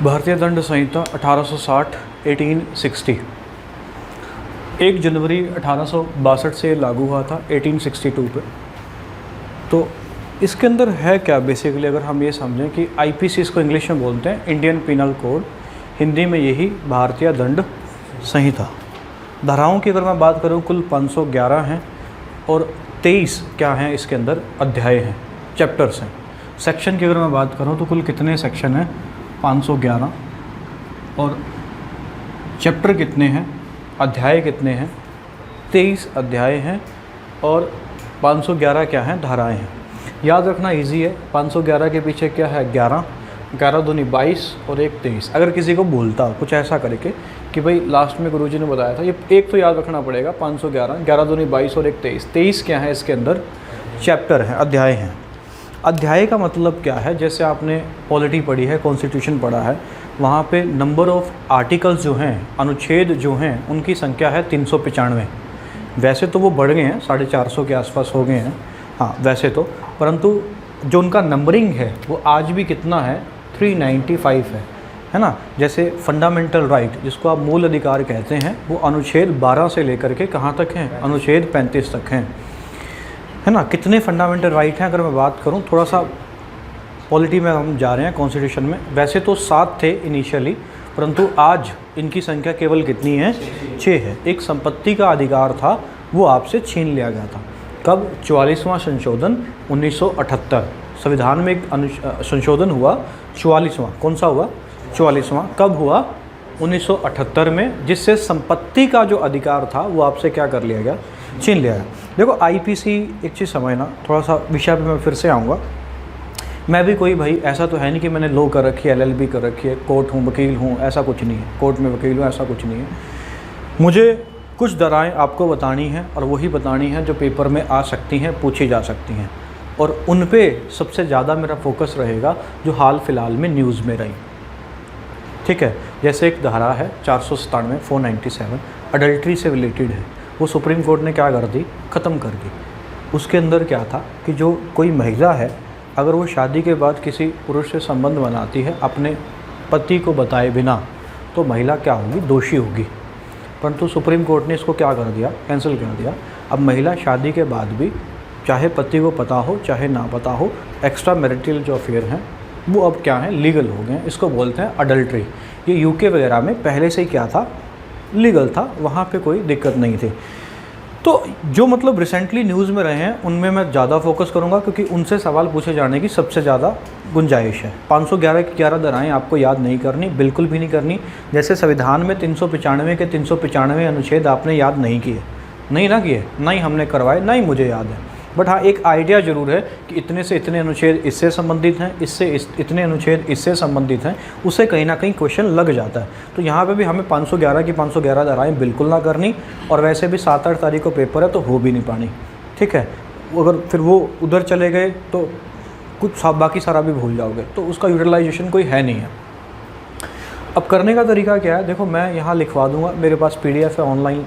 भारतीय दंड संहिता 1860 1860 1 जनवरी 1862 से लागू हुआ था 1862 पे। तो इसके अंदर है क्या बेसिकली, अगर हम ये समझें कि आईपीसी इसको इंग्लिश में बोलते हैं, इंडियन पिनल कोड, हिंदी में यही भारतीय दंड संहिता। धाराओं की अगर मैं बात करूँ कुल 511 हैं और 23 क्या हैं इसके अंदर अध्याय हैं, चैप्टर्स हैं। सेक्शन की अगर मैं बात करूँ तो कुल कितने सेक्शन हैं, 511, और चैप्टर कितने हैं, अध्याय कितने हैं, 23 अध्याय हैं और 511 क्या हैं, धाराएं हैं। याद रखना इजी है, 511 के पीछे क्या है, 11, 11 दूनी 22 और 1 23। अगर किसी को बोलता हो कुछ ऐसा करके कि भाई लास्ट में गुरुजी ने बताया था, ये एक तो याद रखना पड़ेगा, 511, 11 दूनी 22 और 1 23। 23 क्या है इसके अंदर, चैप्टर हैं, अध्याय हैं। अध्याय का मतलब क्या है, जैसे आपने पॉलिटी पढ़ी है, कॉन्स्टिट्यूशन पढ़ा है, वहाँ पे नंबर ऑफ़ आर्टिकल्स जो हैं, अनुच्छेद जो हैं, उनकी संख्या है 395। वैसे तो वो बढ़ गए हैं, 450 के आसपास हो गए हैं, हाँ वैसे तो, परंतु जो उनका नंबरिंग है वो आज भी कितना है, 395 है ना। जैसे फंडामेंटल राइट जिसको आप मूल अधिकार कहते हैं, वो अनुच्छेद 12 से लेकर के कहाँ तक हैं, अनुच्छेद 35 तक हैं, है ना। कितने फंडामेंटल राइट हैं अगर मैं बात करूं, थोड़ा सा पॉलिटी में हम जा रहे हैं कॉन्स्टिट्यूशन में, वैसे तो 7 थे इनिशियली, परंतु आज इनकी संख्या केवल कितनी है, 6 है। एक संपत्ति का अधिकार था, वो आपसे छीन लिया गया था। कब, 44वां संशोधन 1978, संविधान में एक संशोधन हुआ, 44वां, कौन सा हुआ, 44वां। कब हुआ, 1978 में, जिससे संपत्ति का जो अधिकार था वो आपसे क्या कर लिया गया, छीन लिया गया। देखो आईपीसी एक चीज़ समझना, थोड़ा सा विषय पे मैं फिर से आऊँगा। मैं भी कोई भाई ऐसा तो है नहीं कि मैंने लॉ कर रखी है, एलएलबी कर रखी है, कोर्ट हूँ, वकील हूँ, ऐसा कुछ नहीं है, कोर्ट में वकील हूँ, ऐसा कुछ नहीं है। मुझे कुछ धाराएं आपको बतानी हैं और वही बतानी है जो पेपर में आ सकती हैं, पूछी जा सकती हैं, और उन पर सबसे ज़्यादा मेरा फोकस रहेगा जो हाल फिलहाल में न्यूज़ में रही। ठीक है, जैसे एक धारा है 497 497 अडल्ट्री से रिलेटेड है, वो सुप्रीम कोर्ट ने क्या कर दी, ख़त्म कर दी। उसके अंदर क्या था कि जो कोई महिला है, अगर वो शादी के बाद किसी पुरुष से संबंध बनाती है अपने पति को बताए बिना, तो महिला क्या होगी, दोषी होगी। परंतु सुप्रीम कोर्ट ने इसको क्या कर दिया, कैंसिल कर दिया। अब महिला शादी के बाद भी, चाहे पति को पता हो चाहे ना पता हो, एक्स्ट्रा मैरिटल जो अफेयर हैं वो अब क्या है, लीगल हो गए हैं। इसको बोलते हैं अडल्ट्री। ये यूके वगैरह में पहले से ही क्या था, लीगल था, वहाँ पे कोई दिक्कत नहीं थी। तो जो मतलब रिसेंटली न्यूज़ में रहे हैं उनमें मैं ज़्यादा फोकस करूँगा, क्योंकि उनसे सवाल पूछे जाने की सबसे ज़्यादा गुंजाइश है। 511 की 11 धाराएँ आपको याद नहीं करनी, बिल्कुल भी नहीं करनी। जैसे संविधान में 395 के 395 अनुच्छेद आपने याद नहीं किए, नहीं ना किए, ना ही हमने करवाए, ना ही मुझे याद है। बट हाँ, एक आइडिया ज़रूर है कि इतने से इतने अनुच्छेद इससे संबंधित हैं, इतने अनुच्छेद इससे संबंधित हैं, उससे कहीं ना कहीं क्वेश्चन लग जाता है। तो यहाँ पे भी हमें 511 की 511 धाराएँ बिल्कुल ना करनी, और वैसे भी 7-8 तारीख को पेपर है तो हो भी नहीं पानी। ठीक है, अगर फिर वो उधर चले गए तो कुछ बाकी सारा भी भूल जाओगे, तो उसका यूटिलाइजेशन कोई है नहीं है। अब करने का तरीका क्या है, देखो मैं यहाँ लिखवा दूँगा, मेरे पास PDF है ऑनलाइन,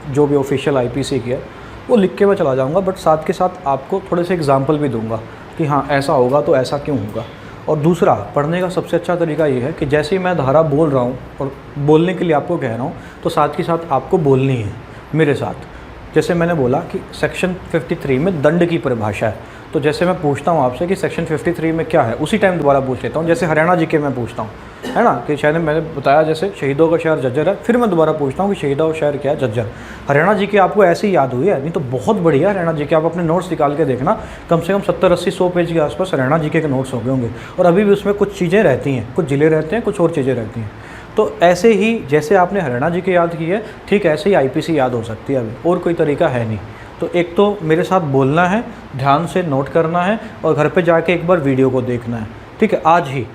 जो भी ऑफिशियल IPC की है वो लिख के मैं चला जाऊंगा, बट साथ के साथ आपको थोड़े से एग्जाम्पल भी दूंगा कि हाँ ऐसा होगा तो ऐसा क्यों होगा। और दूसरा, पढ़ने का सबसे अच्छा तरीका ये है कि जैसे ही मैं धारा बोल रहा हूँ और बोलने के लिए आपको कह रहा हूँ, तो साथ के साथ आपको बोलनी है मेरे साथ। जैसे मैंने बोला कि सेक्शन 53 में दंड की परिभाषा है, तो जैसे मैं पूछता हूँ आपसे कि सेक्शन 53 में क्या है, उसी टाइम दोबारा पूछ लेता हूँ। जैसे हरियाणा जी के मैं पूछता हूँ, है ना, कि शायद मैंने बताया जैसे शहीदों का शहर झज्जर है, फिर मैं दोबारा पूछता हूँ कि शहीदों का शहर क्या है, झज्जर। हरियाणा जी की आपको ऐसी याद हुई है, नहीं तो बहुत बढ़िया हरियाणा जी के, आप अपने नोट्स निकाल के देखना, कम से कम 70-80-100 पेज के आसपास हरियाणा जी के नोट्स हो गए होंगे, और अभी भी उसमें कुछ चीज़ें रहती हैं, कुछ जिले रहते हैं, कुछ और चीज़ें रहती हैं। तो ऐसे ही जैसे आपने हरियाणा जी की याद की है, ठीक ऐसे ही IPC याद हो सकती है अभी, और कोई तरीका है नहीं। तो एक तो मेरे साथ बोलना है, ध्यान से नोट करना है, और घर पे जाके एक बार वीडियो को देखना है। ठीक है, आज ही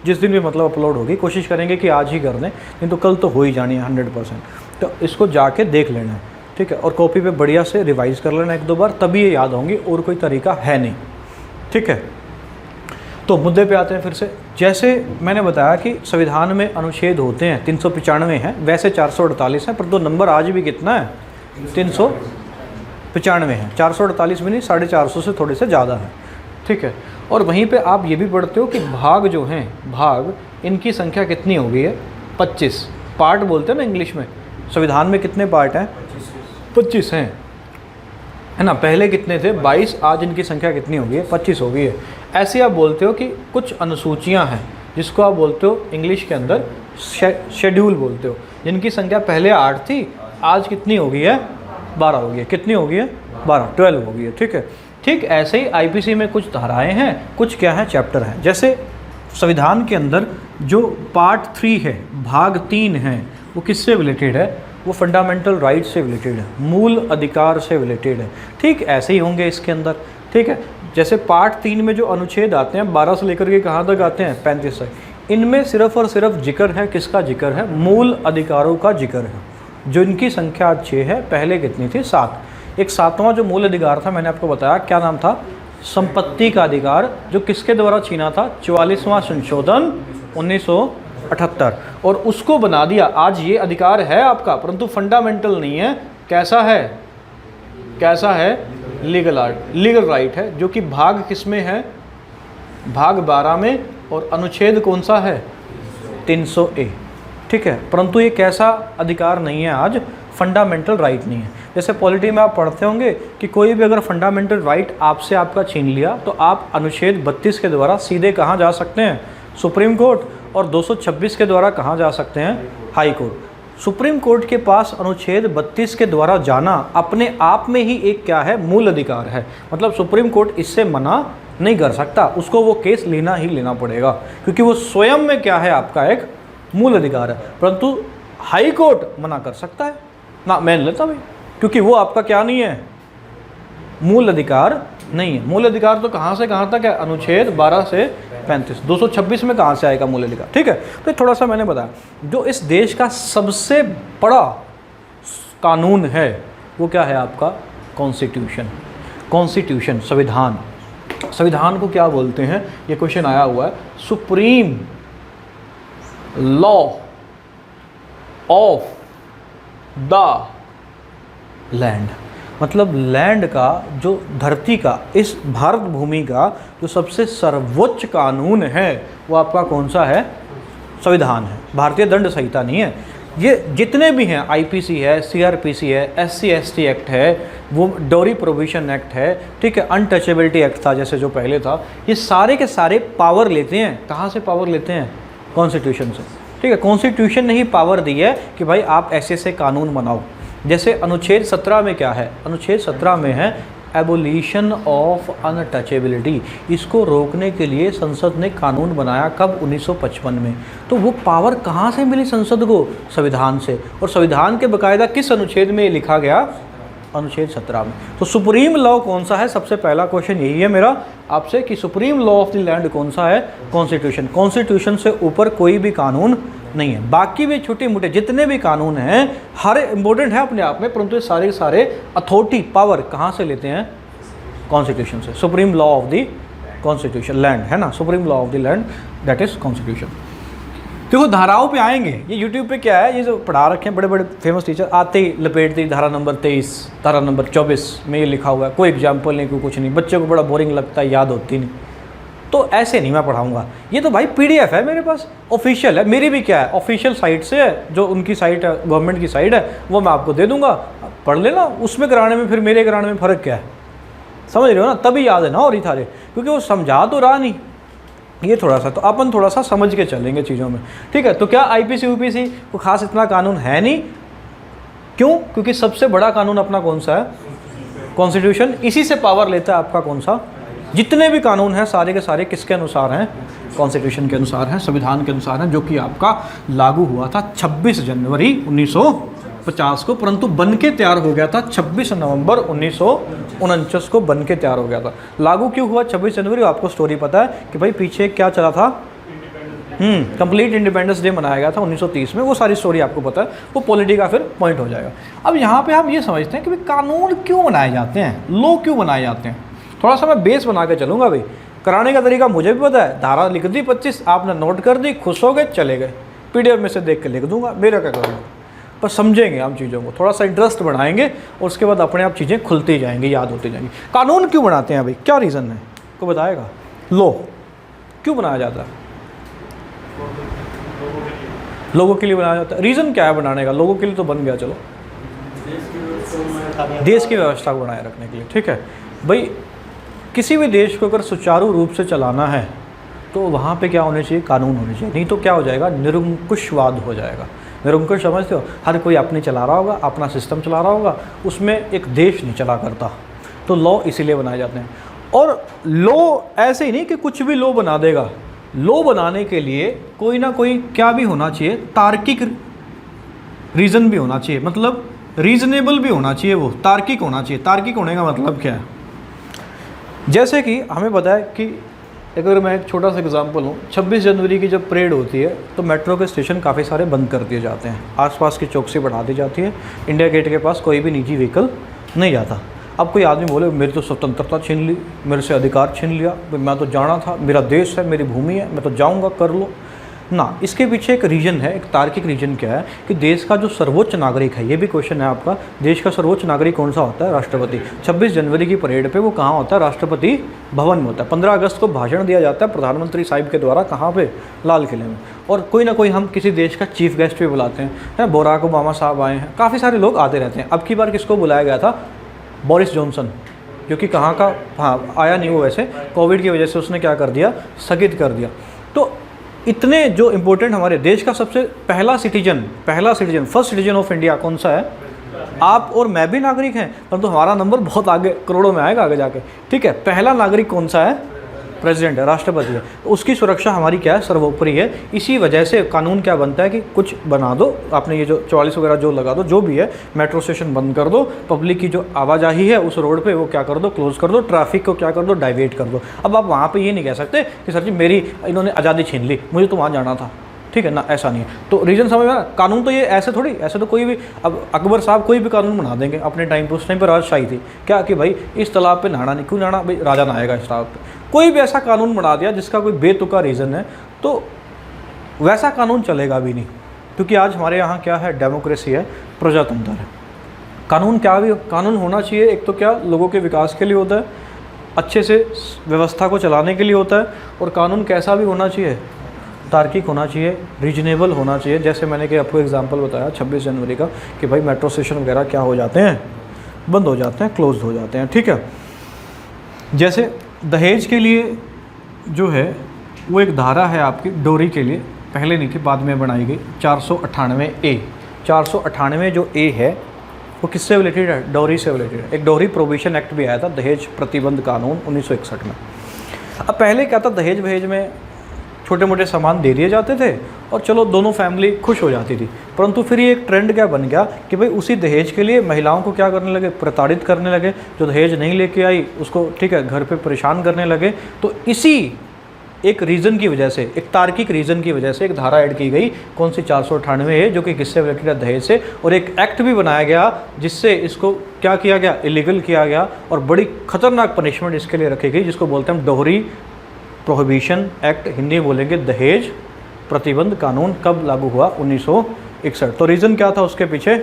जिस दिन भी मतलब अपलोड होगी, कोशिश करेंगे कि आज ही कर दें, नहीं तो कल तो हो ही जानी है 100%। तो इसको जाके देख लेना है, ठीक है, और कॉपी पे बढ़िया से रिवाइज़ कर लेना 1-2 बार, तभी ये याद होंगी, और कोई तरीका है नहीं। ठीक है, तो मुद्दे पे आते हैं फिर से। जैसे मैंने बताया कि संविधान में अनुच्छेद होते हैं 395 हैं, वैसे 448 हैं, पर तो नंबर आज भी कितना है, 395 है। 448 भी नहीं, 450 से थोड़े से ज़्यादा है। ठीक है। और वहीं पे आप ये भी पढ़ते हो कि भाग जो हैं, भाग इनकी संख्या कितनी हो गई है? 25। पार्ट बोलते हैं ना इंग्लिश में। संविधान में कितने पार्ट हैं? 25 हैं, है ना। पहले कितने थे? 22। आज इनकी संख्या कितनी हो गई है? 25 हो गई है। ऐसे आप बोलते हो कि कुछ अनुसूचियां हैं जिसको आप बोलते हो इंग्लिश के अंदर शेड्यूल बोलते हो, जिनकी संख्या पहले 8 थी, आज कितनी हो गई है? 12 हो गई है। कितनी हो गई है? 12 हो गई है, ठीक है। ठीक ऐसे ही आईपीसी में कुछ धाराएं हैं, कुछ क्या है? चैप्टर हैं। जैसे संविधान के अंदर जो पार्ट 3 है, भाग 3 है, वो किससे रिलेटेड है? वो फंडामेंटल राइट से रिलेटेड है, मूल अधिकार से रिलेटेड है। ठीक ऐसे ही होंगे इसके अंदर, ठीक है। जैसे पार्ट 3 में जो अनुच्छेद आते हैं 12 से लेकर के कहाँ तक आते हैं? 35 तक। इनमें सिर्फ और सिर्फ जिक्र है, किसका जिक्र है? मूल अधिकारों का जिक्र है, जो इनकी संख्या 6 है। पहले कितनी थी? 7। एक 7वां जो मूल अधिकार था, मैंने आपको बताया क्या नाम था? संपत्ति का अधिकार, जो किसके द्वारा छीना था? 44वां संशोधन 1978, और उसको बना दिया। आज ये अधिकार है आपका, परंतु फंडामेंटल नहीं है। कैसा है? कैसा है? लीगल राइट है, जो कि भाग किस में है? भाग 12 में, और अनुच्छेद कौन सा है? 300A, ठीक है। परंतु ये कैसा अधिकार नहीं है आज? फंडामेंटल राइट नहीं है। जैसे पॉलिटी में आप पढ़ते होंगे कि कोई भी अगर फंडामेंटल राइट आपसे आपका छीन लिया, तो आप अनुच्छेद 32 के द्वारा सीधे कहाँ जा सकते हैं? Supreme court. और 226 के द्वारा कहाँ जा सकते हैं? High court. सुप्रीम कोर्ट के पास अनुच्छेद 32 के द्वारा जाना अपने आप में ही एक क्या है? मूल अधिकार है। मतलब सुप्रीम कोर्ट इससे मना नहीं कर सकता, उसको वो केस लेना ही लेना पड़ेगा, क्योंकि वो स्वयं में क्या है? आपका एक मूल अधिकार है। परंतु हाई कोर्ट मना कर सकता है ना, मान लेता भाई, क्योंकि वो आपका क्या नहीं है? मूल अधिकार नहीं है। मूल अधिकार तो कहाँ से कहाँ तक है? अनुच्छेद 12 से 35। 226 में कहाँ से आएगा मूल अधिकार? ठीक है। तो थोड़ा सा मैंने बताया, जो इस देश का सबसे बड़ा कानून है वो क्या है आपका? कॉन्स्टिट्यूशन। कॉन्स्टिट्यूशन, संविधान। संविधान को क्या बोलते हैं? ये क्वेश्चन आया हुआ है। Supreme law of the land, मतलब लैंड का, जो धरती का, इस भारत भूमि का जो सबसे सर्वोच्च कानून है वो आपका कौन सा है? संविधान है। भारतीय दंड संहिता नहीं है। ये जितने भी हैं, आईपीसी है, सीआरपीसी है, एससी एसटी एक्ट है, वो डोरी प्रोविजन एक्ट है, ठीक है, अनटचेबिलिटी एक्ट था जैसे जो पहले था, ये सारे के सारे पावर लेते हैं। कहाँ से पावर लेते हैं? कॉन्स्टिट्यूशन से, ठीक है। कॉन्स्टिट्यूशन ने ही पावर दी है कि भाई आप ऐसे ऐसे कानून बनाओ। जैसे अनुच्छेद 17 में क्या है? अनुच्छेद 17 में है एबोलिशन ऑफ अनटचेबिलिटी। इसको रोकने के लिए संसद ने कानून बनाया, कब? 1955 में। तो वो पावर कहाँ से मिली संसद को? संविधान से। और संविधान के बाकायदा किस अनुच्छेद में लिखा गया? अनुच्छेद 17 में। तो सुप्रीम लॉ कौन सा है? सबसे पहला क्वेश्चन यही है मेरा आपसे कि supreme law of the land कौन सा है? कॉन्स्टिट्यूशन। कॉन्स्टिट्यूशन से ऊपर कोई भी कानून नहीं है। बाकी भी छोटे मोटे जितने भी कानून हैं, हर इंपॉर्टेंट है अपने आप में, परंतु ये सारे सारे अथॉरिटी, पावर कहाँ से लेते हैं? कॉन्स्टिट्यूशन से। Supreme law of the constitution, land है ना, supreme law of the land, that is constitution. देखो धाराओं पे आएंगे, ये यूट्यूब पे क्या है, ये जो पढ़ा रखे हैं बड़े बड़े फेमस टीचर, आते ही लपेटते ही धारा नंबर 23, धारा नंबर 24 में ये लिखा हुआ है, कोई एग्जाम्पल नहीं, कोई कुछ नहीं, बच्चे को बड़ा बोरिंग लगता है, याद होती नहीं। तो ऐसे नहीं मैं पढ़ाऊंगा। ये तो भाई पीडीएफ है मेरे पास, ऑफिशियल है, मेरी भी क्या है, ऑफिशियल साइट से है, जो उनकी साइट है, गवर्नमेंट की साइट है, वो मैं आपको दे दूंगा, पढ़ लेना। उसमें कराने में फिर मेरे कराने में फ़र्क क्या है? समझ रहे हो ना? तभी याद है ना, और ही थारे, क्योंकि वो समझा तो रहा नहीं। ये थोड़ा सा तो अपन थोड़ा सा समझ के चलेंगे चीज़ों में, ठीक है। तो क्या आईपीसी यूपीसी को खास इतना कानून है नहीं, क्यों? क्योंकि सबसे बड़ा कानून अपना कौन सा है? कॉन्स्टिट्यूशन। इसी से पावर लेता है आपका कौन सा? जितने भी कानून हैं सारे के सारे किसके अनुसार हैं? कॉन्स्टिट्यूशन के अनुसार हैं, संविधान के अनुसार हैं, जो कि आपका लागू हुआ था 26 जनवरी 1950 को, परंतु बन के तैयार हो गया था 26 नवंबर 1949 को बन के तैयार हो गया था। लागू क्यों हुआ 26 जनवरी? आपको स्टोरी पता है कि भाई पीछे क्या चला था, कंप्लीट इंडिपेंडेंस डे मनाया गया था 1930 में, वो सारी स्टोरी आपको पता है, वो पॉलिटी का फिर पॉइंट हो जाएगा। अब यहाँ पे हम ये समझते हैं कि भाई कानून क्यों बनाए जाते हैं, लॉ क्यों बनाए जाते हैं। थोड़ा सा मैं बेस बना के चलूँगा भाई, कराने का तरीका मुझे भी पता है, धारा लिख दी 25, आपने नोट कर दी, खुश हो गए, चले गए, पीडीएफ में से देख के लिख दूंगा, मेरा क्या करूँगा। पर समझेंगे हम चीज़ों को, थोड़ा सा इंटरेस्ट बढ़ाएंगे और उसके बाद अपने आप चीज़ें खुलती जाएंगी, याद होती जाएंगी। कानून क्यों बनाते हैं भाई, क्या रीज़न है? को बताएगा? लॉ क्यों बनाया जाता है? लोगों के लिए बनाया जाता है। रीज़न क्या है बनाने का? लोगों के लिए तो बन गया, चलो देश की व्यवस्था को बनाए रखने के लिए, ठीक है भाई। किसी भी देश को अगर सुचारू रूप से चलाना है तो वहाँ पे क्या होने चाहिए? कानून होने चाहिए, नहीं तो क्या हो जाएगा? निरंकुशवाद हो जाएगा। निरंकुश समझते हो? हर कोई अपनी चला रहा होगा, अपना सिस्टम चला रहा होगा, उसमें एक देश नहीं चला करता। तो लॉ इसीलिए बनाए जाते हैं। और लॉ ऐसे ही नहीं कि कुछ भी लॉ बना देगा। लॉ बनाने के लिए कोई ना कोई क्या भी होना चाहिए? तार्किक रीज़न भी होना चाहिए, मतलब रीजनेबल भी होना चाहिए, वो तार्किक होना चाहिए। तार्किक होने का मतलब क्या है? जैसे कि हमें पता है कि अगर मैं एक छोटा सा एग्जांपल लूँ, 26 जनवरी की जब परेड होती है तो मेट्रो के स्टेशन काफ़ी सारे बंद कर दिए जाते हैं, आसपास की चौकसी बढ़ा दी जाती है, इंडिया गेट के पास कोई भी निजी व्हीकल नहीं जाता। अब कोई आदमी बोले मेरी तो स्वतंत्रता छीन ली, मेरे से अधिकार छीन लिया, मैं तो जाना था, मेरा देश है, मेरी भूमि है, मैं तो जाऊँगा, कर लो ना। इसके पीछे एक रीजन है, एक तार्किक रीजन क्या है कि देश का जो सर्वोच्च नागरिक है, ये भी क्वेश्चन है आपका, देश का सर्वोच्च नागरिक कौन सा होता है? राष्ट्रपति। 26 जनवरी की परेड पे वो कहाँ होता है? राष्ट्रपति भवन में होता है। 15 अगस्त को भाषण दिया जाता है प्रधानमंत्री साहिब के द्वारा, कहाँ पे? लाल किले में। और कोई ना कोई हम किसी देश का चीफ गेस्ट भी बुलाते हैं, बराक ओबामा साहब आए हैं, काफ़ी सारे लोग आते रहते हैं। अब की बार किसको बुलाया गया था? बोरिस जॉनसन, जो कि कहाँ का, हाँ आया नहीं वो, वैसे कोविड की वजह से उसने क्या कर दिया? स्थगित कर दिया। तो इतने जो इम्पोर्टेंट हमारे देश का सबसे पहला citizen, first citizen of India कौन सा है? आप और मैं भी नागरिक हैं, परंतु हमारा नंबर बहुत आगे, करोड़ों में आएगा आगे जाके, ठीक है। पहला नागरिक कौन सा है? प्रेसिडेंट है, राष्ट्रपति है। तो उसकी सुरक्षा हमारी क्या है? सर्वोपरि है। इसी वजह से कानून क्या बनता है कि कुछ बना दो, आपने ये जो 44 वगैरह जो लगा दो, जो भी है, मेट्रो स्टेशन बंद कर दो, पब्लिक की जो आवाजाही है उस रोड पे वो क्या कर दो? क्लोज कर दो, ट्रैफिक को क्या कर दो? डाइवर्ट कर दो। अब आप वहाँ पे ये नहीं कह सकते कि सर जी मेरी इन्होंने आज़ादी छीन ली, मुझे तो वहाँ जाना था, ठीक है ना, ऐसा नहीं है। तो रीज़न समझ में आ? कानून तो ये ऐसे थोड़ी, ऐसे तो कोई भी, अब अकबर साहब कोई भी कानून बना देंगे अपने टाइम पे, उस टाइम पर राजशाही थी क्या कि भाई इस तालाब पे नहाना नहीं, क्यों नहाना भाई? राजा नहाएगा इस तालाब पे। कोई भी ऐसा कानून बना दिया जिसका कोई बेतुका रीज़न है, तो वैसा कानून चलेगा भी नहीं, क्योंकि आज हमारे यहाँ क्या है? डेमोक्रेसी है, प्रजातंत्र है। कानून क्या भी, कानून होना चाहिए एक तो क्या लोगों के विकास के लिए होता है, अच्छे से व्यवस्था को चलाने के लिए होता है, और कानून कैसा भी होना चाहिए? तार्किक होना चाहिए, रीजनेबल होना चाहिए। जैसे मैंने कि आपको एग्जांपल बताया 26 जनवरी का कि भाई मेट्रो स्टेशन वगैरह क्या हो जाते हैं? बंद हो जाते हैं, क्लोज हो जाते हैं, ठीक है। जैसे दहेज के लिए जो है वो एक धारा है आपकी डोरी के लिए, पहले नहीं थी, बाद में बनाई गई, 498A। 498 जो ए है वो किससे रिलेटेड है? डोरी से रिलेटेड है। एक डोरी प्रोहिबिशन एक्ट भी आया था, दहेज प्रतिबंध कानून 1961 में। अब पहले क्या था? दहेज वहेज में छोटे मोटे सामान दे दिए जाते थे और चलो दोनों फैमिली खुश हो जाती थी, परंतु फिर ये एक ट्रेंड क्या बन गया कि भाई उसी दहेज के लिए महिलाओं को क्या करने लगे? प्रताड़ित करने लगे। जो दहेज नहीं लेके आई उसको, ठीक है, घर पे परेशान करने लगे। तो इसी एक रीज़न की वजह से, एक तार्किक रीज़न की वजह से एक धारा ऐड की गई, कौन सी? 498 है, जो कि किससे रिलेटेड है? दहेज से। और एक एक्ट भी बनाया गया जिससे इसको क्या किया गया? इलीगल किया गया, और बड़ी खतरनाक पनिशमेंट इसके लिए रखी गई, जिसको बोलते हैं डोहरी प्रोहिबिशन एक्ट, हिंदी में बोलेंगे दहेज प्रतिबंध कानून। कब लागू हुआ? 1961। तो रीज़न क्या था उसके पीछे?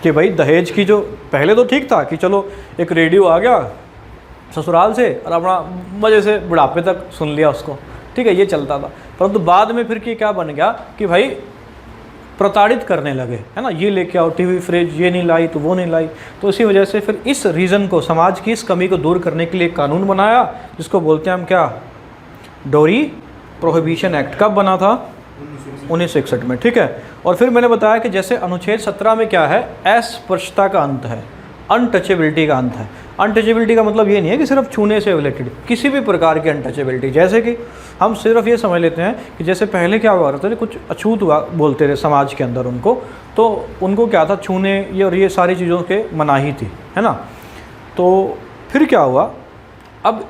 कि भाई दहेज की जो, पहले तो ठीक था कि चलो एक रेडियो आ गया ससुराल से और अपना मज़े से बुढ़ापे तक सुन लिया उसको, ठीक है, ये चलता था। परंतु बाद में फिर क्या बन गया कि भाई प्रताड़ित करने लगे, है ना, ये लेके आओ टीवी फ्रिज, ये नहीं लाई तो वो नहीं लाई। तो इसी वजह से फिर इस रीज़न को, समाज की इस कमी को दूर करने के लिए कानून बनाया, जिसको बोलते हैं हम क्या? डोरी प्रोहिबिशन एक्ट। कब बना था? 1961 में, ठीक है। और फिर मैंने बताया कि जैसे अनुच्छेद 17 में क्या है? अस्पृश्यता का अंत है, अनटचेबिलिटी का अंत है। अनटचेबिलिटी का मतलब ये नहीं है कि सिर्फ छूने से रिलेटेड, किसी भी प्रकार की अनटचेबिलिटी। जैसे कि हम सिर्फ ये समझ लेते हैं कि जैसे पहले क्या हुआ करते थे, कुछ अछूत हुआ बोलते थे समाज के अंदर उनको, तो उनको क्या था? छूने ये और ये सारी चीज़ों के मनाही थी, है ना। तो फिर क्या हुआ? अब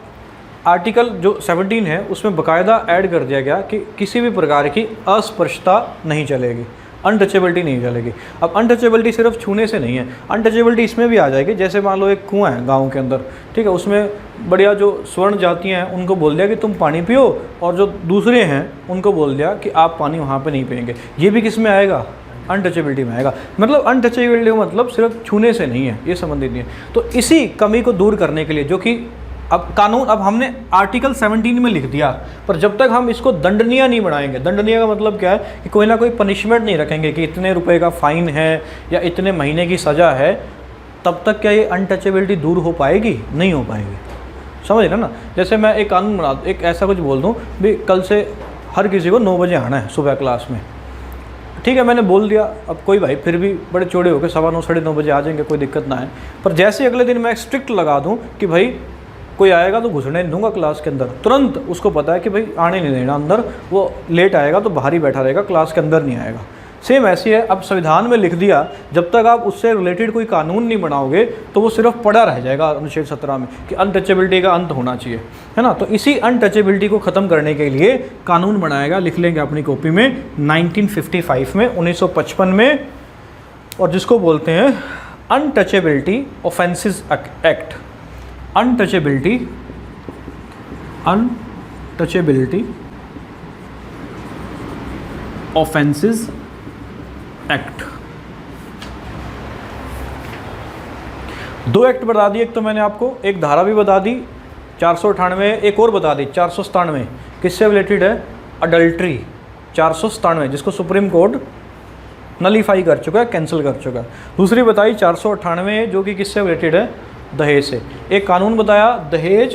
आर्टिकल जो 17 है उसमें बाकायदा ऐड कर दिया गया कि किसी भी प्रकार की अस्पृश्यता नहीं चलेगी, अनटचेबिलिटी नहीं चलेगी। अब अनटचेबिलिटी सिर्फ छूने से नहीं है, अनटचेबिलिटी इसमें भी आ जाएगी। जैसे मान लो एक कुआं है गांव के अंदर, ठीक है, उसमें बढ़िया जो स्वर्ण जातियाँ हैं उनको बोल दिया कि तुम पानी पियो, और जो दूसरे हैं उनको बोल दिया कि आप पानी वहाँ पे नहीं पिएंगे। ये भी किस में आएगा? अनटचेबिलिटी में आएगा। मतलब अनटचेबिलिटी मतलब सिर्फ छूने से नहीं है, ये संबंधित नहीं है। तो इसी कमी को दूर करने के लिए, जो कि अब कानून, अब हमने आर्टिकल 17 में लिख दिया, पर जब तक हम इसको दंडनीय नहीं बनाएंगे, दंडनीय का मतलब क्या है कि कोई ना कोई पनिशमेंट नहीं रखेंगे कि इतने रुपए का फाइन है या इतने महीने की सज़ा है, तब तक क्या ये अनटचेबिलिटी दूर हो पाएगी? नहीं हो पाएगी। समझ रहे ना? जैसे मैं एक कानून बना, एक ऐसा कुछ बोल दूँ भी कल से हर किसी को 9 बजे आना है सुबह क्लास में, ठीक है, मैंने बोल दिया, अब कोई भाई फिर भी बड़े चौड़े होकर 9:15 साढ़े 9 बजे आ जाएंगे, कोई दिक्कत ना है। पर जैसे अगले दिन मैं स्ट्रिक्ट लगा दूं कि भाई कोई आएगा तो घुसने नहीं दूंगा क्लास के अंदर, तुरंत उसको पता है कि भाई आने नहीं देना अंदर, वो लेट आएगा तो बाहर ही बैठा रहेगा, क्लास के अंदर नहीं आएगा। सेम ऐसी है, अब संविधान में लिख दिया, जब तक आप उससे रिलेटेड कोई कानून नहीं बनाओगे तो वो सिर्फ पड़ा रह जाएगा अनुच्छेद 17 में कि अनटचेबिलिटी का अंत होना चाहिए, है ना। तो इसी अनटचेबिलिटी को ख़त्म करने के लिए कानून बनाएगा, लिख लेंगे अपनी कॉपी में, 1955 में, 1955 में, और जिसको बोलते हैं untouchability offences act. Untouchability offences act. 2 act बता दिए, एक तो मैंने आपको एक धारा भी बता दी 498, एक और बता दी 497, किससे रिलेटेड है? अडल्ट्री। 497 जिसको सुप्रीम कोर्ट नलीफाई कर चुका है, कैंसिल कर चुका है। दूसरी बताई 498 जो कि किससे रिलेटेड है? दहेज से। एक कानून बताया दहेज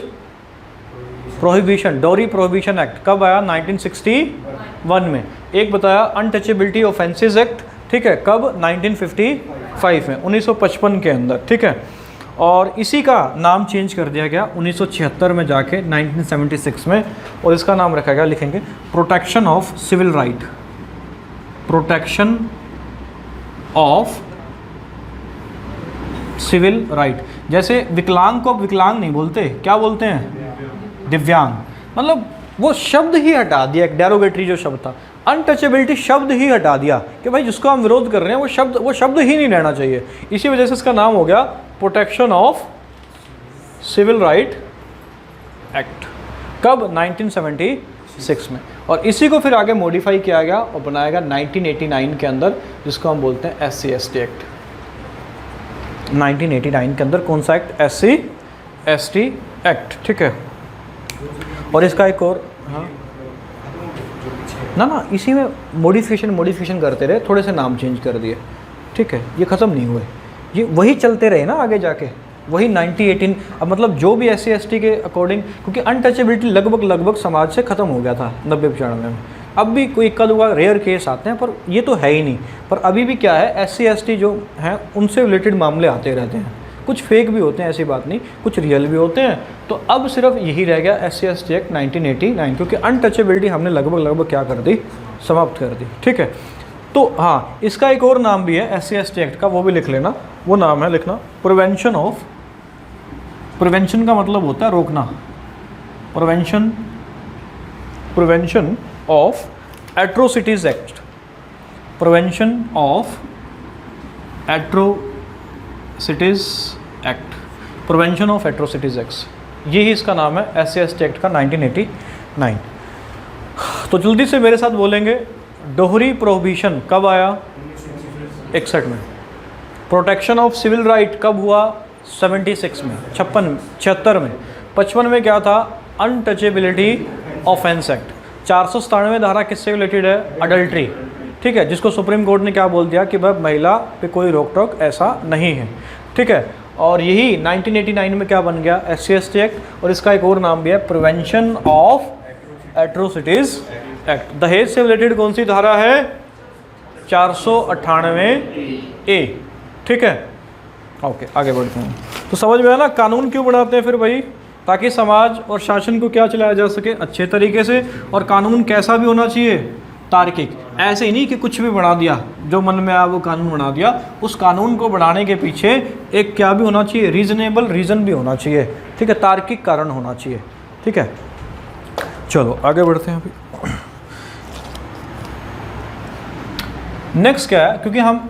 प्रोहिबिशन, डॉरी प्रोहिबिशन एक्ट, कब आया? 1961 में। एक बताया अनटचेबिलिटी ऑफेंसेस एक्ट, ठीक है, कब? 1955 में, 1955 के अंदर, ठीक है। और इसी का नाम चेंज कर दिया गया 1976 में जाके 1976 में, और इसका नाम रखा गया, लिखेंगे protection of civil right. Protection of civil right. जैसे विकलांग को विकलांग नहीं बोलते, क्या बोलते हैं? दिव्यांग। मतलब वो शब्द ही हटा दिया, एक डेरोगेटरी जो शब्द था, अनटचेबिलिटी शब्द ही हटा दिया कि भाई जिसको हम विरोध कर रहे हैं वो शब्द ही नहीं रहना चाहिए। इसी वजह से इसका नाम हो गया protection of civil right act, कब? 1976 में। और इसी को फिर आगे मॉडिफाई किया गया और बनाया गया 1989 के अंदर, जिसको हम बोलते हैं SC/ST एक्ट। 1989 के अंदर कौन सा एक्ट? SC/ST एक्ट, ठीक है। और इसका एक और, हाँ ना इसी में मॉडिफिकेशन करते रहे, थोड़े से नाम चेंज कर दिए, ठीक है, ये ख़त्म नहीं हुए, ये वही चलते रहे ना आगे जाके, वही 1918। अब मतलब जो भी SC/ST के अकॉर्डिंग, क्योंकि अनटचेबिलिटी लगभग समाज से ख़त्म हो गया था 90-95 में। अब भी कोई इक्का दुक्का रेयर केस आते हैं, पर ये तो है ही नहीं। पर अभी भी क्या है, SC/ST जो हैं उनसे रिलेटेड मामले आते रहते हैं, कुछ फेक भी होते हैं, ऐसी बात नहीं, कुछ रियल भी होते हैं। तो अब सिर्फ यही रह गया SC/ST एक्ट 1989, क्योंकि अनटचेबिलिटी हमने लगभग क्या कर दी? समाप्त कर दी, ठीक है। तो हाँ, इसका एक और नाम भी है SC/ST एक्ट का, वो भी लिख लेना। वो नाम है, लिखना, प्रिवेंशन ऑफ, प्रिवेंशन का मतलब होता है रोकना, prevention of atrocities act, prevention of atrocities act, prevention of atrocities act, यही इसका नाम है SC/ST एक्ट का 1989। तो जल्दी से मेरे साथ बोलेंगे, डोहरी प्रोहिबिशन कब आया? 61 में। प्रोटेक्शन ऑफ सिविल राइट कब हुआ? 76 में, 76 में। 55 में क्या था? Untouchability offence act. 497 धारा किससे रिलेटेड है? अडल्ट्री, ठीक है, जिसको सुप्रीम कोर्ट ने क्या बोल दिया कि भाई महिला पे कोई रोक टोक ऐसा नहीं है, ठीक है। और यही 1989 में क्या बन गया? SC/ST act. और इसका एक और नाम भी है प्रिवेंशन ऑफ एट्रोसिटीज एक्ट। दहेज से रिलेटेड कौन सी धारा है? 498A, ठीक है। ओके, आगे बढ़ते हैं। तो समझ में आया ना कानून क्यों बनाते हैं फिर भाई? ताकि समाज और शासन को क्या चलाया जा सके? अच्छे तरीके से। और कानून कैसा भी होना चाहिए? तार्किक। ऐसे ही नहीं कि कुछ भी बना दिया, जो मन में आया वो कानून बना दिया। उस कानून को बनाने के पीछे एक क्या भी होना चाहिए? रीजनेबल रीज़न भी होना चाहिए, ठीक है, तार्किक कारण होना चाहिए, ठीक है। चलो आगे बढ़ते हैं अभी। नेक्स्ट क्या है, क्योंकि हम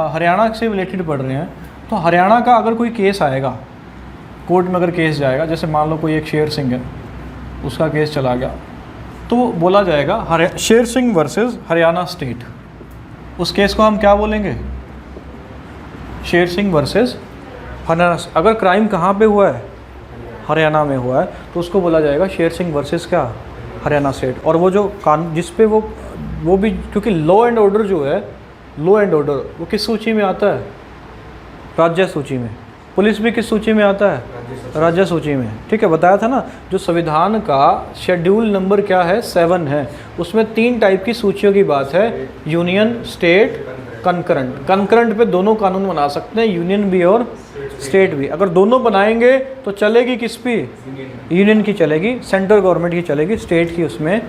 हरियाणा से रिलेटेड पढ़ रहे हैं, तो हरियाणा का अगर कोई केस आएगा कोर्ट में, अगर केस जाएगा, जैसे मान लो कोई एक शेर सिंह है, उसका केस चला गया, तो वो बोला जाएगा शेर सिंह वर्सेस हरियाणा स्टेट। उस केस को हम क्या बोलेंगे? शेर सिंह वर्सेस हरियाणा। अगर क्राइम कहाँ पे हुआ है? हरियाणा में हुआ है, तो उसको बोला जाएगा शेर सिंह वर्सेस क्या, हरियाणा स्टेट। और वो जो कानून जिस पे वो भी, क्योंकि लॉ एंड ऑर्डर जो है, लॉ एंड ऑर्डर वो किस सूची में आता है, राज्य सूची में। पुलिस भी किस सूची में आता है, राज्य सूची में। ठीक है, बताया था ना, जो संविधान का शेड्यूल नंबर क्या है, 7 है, उसमें 3 टाइप की सूचियों की बात है, यूनियन, स्टेट, कंकरेंट। कंकरेंट पे दोनों कानून बना सकते हैं, यूनियन भी और स्टेट भी। अगर दोनों बनाएंगे तो चलेगी किस पे, यूनियन की चलेगी, सेंट्रल गवर्नमेंट की चलेगी, स्टेट की उसमें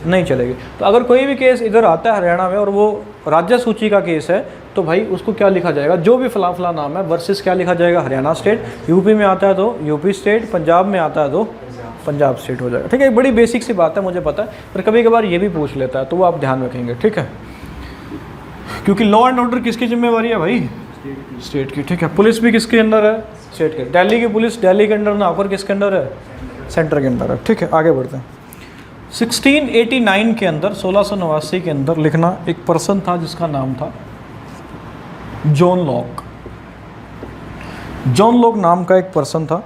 नहीं चलेगी। तो अगर कोई भी केस इधर आता है हरियाणा में और वो राज्य सूची का केस है, तो भाई उसको क्या लिखा जाएगा, जो भी फला फला नाम है वर्सेस क्या लिखा जाएगा, हरियाणा स्टेट। यूपी में आता है तो यूपी स्टेट, पंजाब में आता है तो पंजाब स्टेट हो जाएगा। ठीक है, बड़ी बेसिक सी बात है, मुझे पता है, पर कभी कभार ये भी पूछ लेता है, तो वो आप ध्यान रखेंगे। ठीक है, क्योंकि लॉ एंड ऑर्डर किसकी जिम्मेवारी है भाई, स्टेट की। ठीक है, पुलिस भी किसके अंडर है, स्टेट के। दिल्ली की पुलिस दिल्ली के अंडर ना होकर किसके अंडर है, सेंटर के अंदर है। ठीक है, आगे बढ़ते हैं। 1689 के अंदर, 1689 के अंदर लिखना, एक पर्सन था जिसका नाम था जॉन लॉक। जॉन लॉक नाम का एक पर्सन था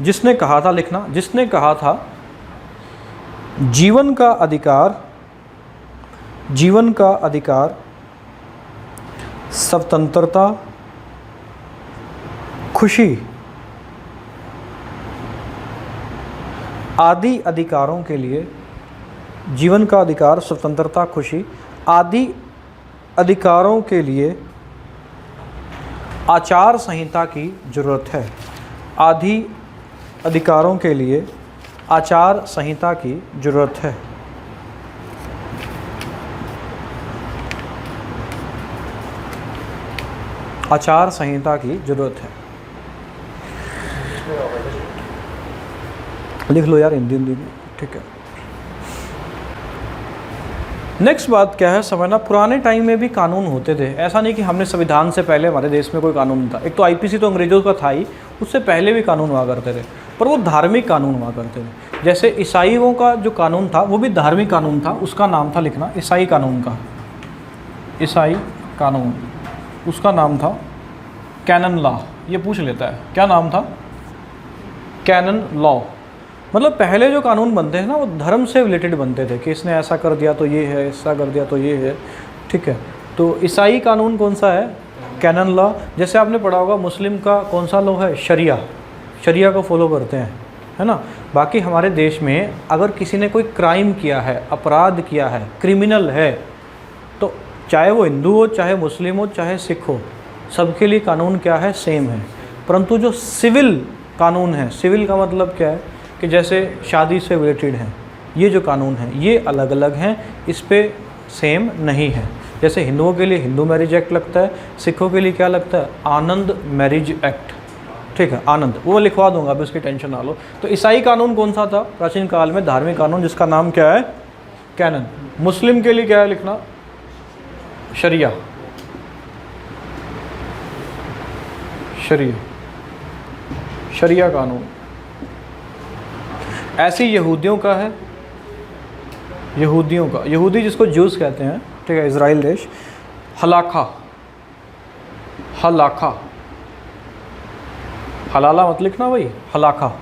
जिसने कहा था, लिखना, जिसने कहा था जीवन का अधिकार, जीवन का अधिकार, स्वतंत्रता, खुशी आदि अधिकारों के लिए, जीवन का अधिकार, स्वतंत्रता, खुशी आदि अधिकारों के लिए आचार संहिता की जरूरत है। आदि अधिकारों के लिए आचार संहिता की जरूरत है। आचार संहिता की जरूरत है। लिख लो यार हिंदी में। ठीक है, नेक्स्ट बात क्या है समझना, पुराने टाइम में भी कानून होते थे। ऐसा नहीं कि हमने संविधान से पहले हमारे देश में कोई कानून नहीं था। एक तो आईपीसी तो अंग्रेजों का था ही, उससे पहले भी कानून हुआ करते थे, पर वो धार्मिक कानून हुआ करते थे। जैसे ईसाइयों का जो कानून था वो भी धार्मिक कानून था, उसका नाम था, लिखना, ईसाई कानून का, ईसाई कानून, उसका नाम था कैनन लॉ। ये पूछ लेता है क्या नाम था, कैनन लॉ। मतलब पहले जो कानून बनते हैं ना, वो धर्म से रिलेटेड बनते थे कि इसने ऐसा कर दिया तो ये है, ऐसा कर दिया तो ये है। ठीक है, तो ईसाई कानून कौन सा है, कैनन लॉ। जैसे आपने पढ़ा होगा मुस्लिम का कौन सा लॉ है, शरिया, शरिया को फॉलो करते हैं, है ना। बाकी हमारे देश में अगर किसी ने कोई क्राइम किया है, अपराध किया है, क्रिमिनल है, तो चाहे वो हिंदू हो, चाहे मुस्लिम हो, चाहे सिख हो, सबके लिए कानून क्या है, सेम है। परंतु जो सिविल कानून है, सिविल का मतलब क्या है कि जैसे शादी से रिलेटेड हैं, ये जो कानून हैं ये अलग अलग हैं, इस पे सेम नहीं है। जैसे हिंदुओं के लिए हिंदू मैरिज एक्ट लगता है, सिखों के लिए क्या लगता है, आनंद मैरिज एक्ट। ठीक है, आनंद, वो लिखवा दूंगा, अब उसकी टेंशन ना लो। तो ईसाई कानून कौन सा था प्राचीन काल में, धार्मिक कानून, जिसका नाम क्या है, कैनन। मुस्लिम के लिए क्या है, लिखना, शरिया, शरिया, शरिया कानून। ऐसे यहूदियों का है, यहूदियों का, यहूदी जिसको ज्यूस कहते हैं, ठीक है, इजराइल देश, हलाखा, हलाखा, हलाला मत लिखना भाई, हलाखा,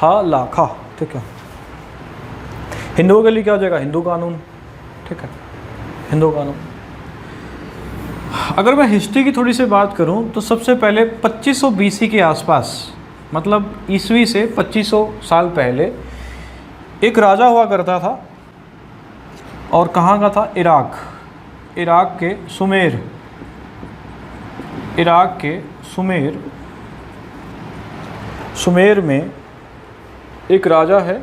हलाखा। ठीक है, हिंदुओं के लिए क्या हो जाएगा, हिंदू कानून। ठीक है, हिंदू कानून। अगर मैं हिस्ट्री की थोड़ी सी बात करूं तो सबसे पहले 2500 बीसी के आसपास, मतलब ईस्वी से 2500 साल पहले, एक राजा हुआ करता था, और कहाँ का था, इराक, इराक के सुमेर, इराक के सुमेर, सुमेर में एक राजा है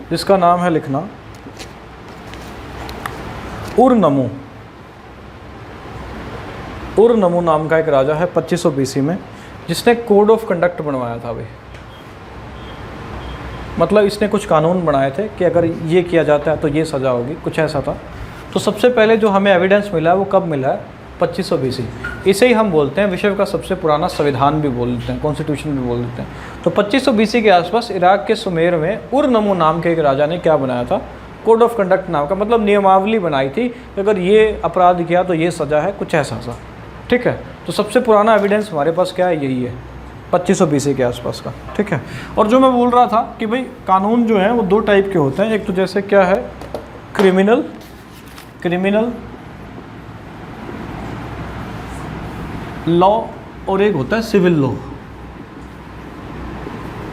जिसका नाम है, लिखना, उरनमू। उरनमू नाम का एक राजा है 2500 बीसी में, जिसने कोड ऑफ कंडक्ट बनवाया था भाई। मतलब इसने कुछ कानून बनाए थे कि अगर ये किया जाता है तो ये सज़ा होगी, कुछ ऐसा था। तो सबसे पहले जो हमें एविडेंस मिला है वो कब मिला है, 2500 बीसी। इसे ही हम बोलते हैं विश्व का सबसे पुराना संविधान भी बोल देते हैं, कॉन्स्टिट्यूशन भी बोल देते हैं। तो 2500 बीसी के आसपास इराक के सुमेर में उरनमू नाम के एक राजा ने क्या बनाया था, कोड ऑफ कंडक्ट नाम का, मतलब नियमावली बनाई थी कि अगर ये अपराध किया तो ये सज़ा है, कुछ ऐसा सा। ठीक है, तो सबसे पुराना एविडेंस हमारे पास क्या है, यही है। 2500 BC के आसपास का, ठीक है। और जो मैं बोल रहा था कि भाई कानून जो है वो दो टाइप के होते हैं, एक तो जैसे क्या है क्रिमिनल लॉ और एक होता है सिविल लॉ।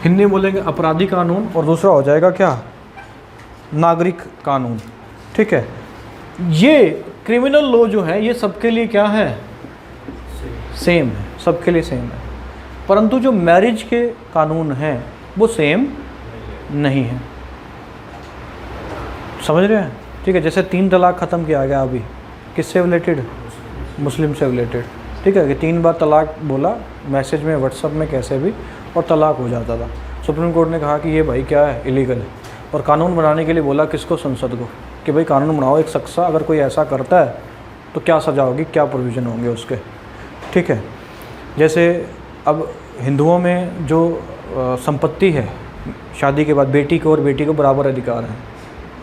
हिंदी में बोलेंगे आपराधिक कानून और दूसरा हो जाएगा क्या नागरिक कानून, ठीक है। ये क्रिमिनल लॉ जो है ये सबके लिए क्या है सेम है, सबके लिए सेम है, परंतु जो मैरिज के कानून हैं वो सेम नहीं है, समझ रहे हैं, ठीक है। जैसे 3 तलाक ख़त्म किया गया अभी, किससे रिलेटेड, मुस्लिम से रिलेटेड, ठीक है, कि 3 बार तलाक बोला मैसेज में व्हाट्सअप में कैसे भी और तलाक हो जाता था। सुप्रीम कोर्ट ने कहा कि ये भाई क्या है इलीगल है, और कानून बनाने के लिए बोला किसको, संसद को, कि भाई कानून बनाओ एक शख्स अगर कोई ऐसा करता है तो क्या सज़ा होगी, क्या प्रोविज़न होंगे उसके, ठीक है। जैसे अब हिंदुओं में जो संपत्ति है शादी के बाद बेटी को और बेटी को बराबर अधिकार है,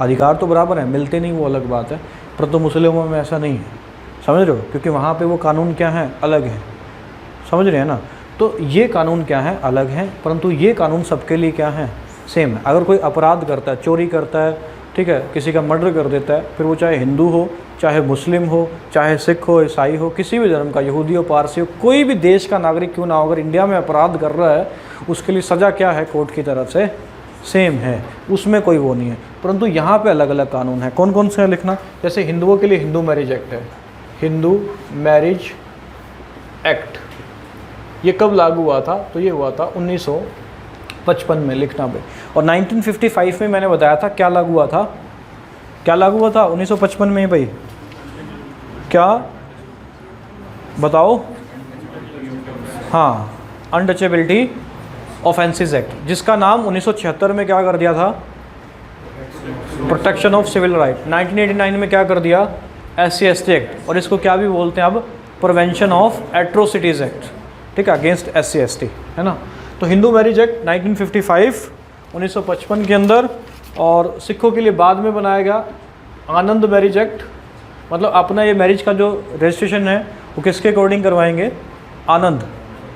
अधिकार तो बराबर है, मिलते नहीं वो अलग बात है, परंतु मुस्लिमों में ऐसा नहीं है, समझ रहे हो, क्योंकि वहाँ पे वो कानून क्या है अलग है, समझ रहे हैं ना। तो ये कानून क्या है अलग है, परंतु ये कानून सबके लिए क्या है सेम है। अगर कोई अपराध करता है, चोरी करता है, ठीक है, किसी का मर्डर कर देता है, फिर वो चाहे हिंदू हो, चाहे मुस्लिम हो, चाहे सिख हो, ईसाई हो, किसी भी धर्म का, यहूदी हो, पारसी हो, कोई भी देश का नागरिक क्यों ना हो, अगर इंडिया में अपराध कर रहा है उसके लिए सज़ा क्या है कोर्ट की तरफ से सेम है, उसमें कोई वो नहीं है। परंतु यहाँ पे अलग अलग कानून है। कौन कौन से है लिखना, जैसे हिंदुओं के लिए हिंदू मैरिज एक्ट है, हिंदू मैरिज एक्ट, ये कब लागू हुआ था, तो ये हुआ था 1955 में, लिखना पे। और 1955 में मैंने बताया था क्या लागू हुआ था, क्या लागू हुआ था 1955 में भाई, क्या बताओ, हाँ, अनटचेबिलिटी ऑफेंसेस एक्ट, जिसका नाम 1976 में क्या कर दिया था, प्रोटेक्शन ऑफ सिविल राइट। 1989 में क्या कर दिया, SC/ST एक्ट, और इसको क्या भी बोलते हैं अब, प्रिवेंशन ऑफ एट्रोसिटीज़ एक्ट, ठीक है, अगेंस्ट SC/ST, है ना। तो हिंदू मैरिज एक्ट 1955 के अंदर, और सिखों के लिए बाद में बनाया गया आनंद मैरिज एक्ट, मतलब अपना ये मैरिज का जो रजिस्ट्रेशन है वो किसके अकॉर्डिंग करवाएंगे, आनंद,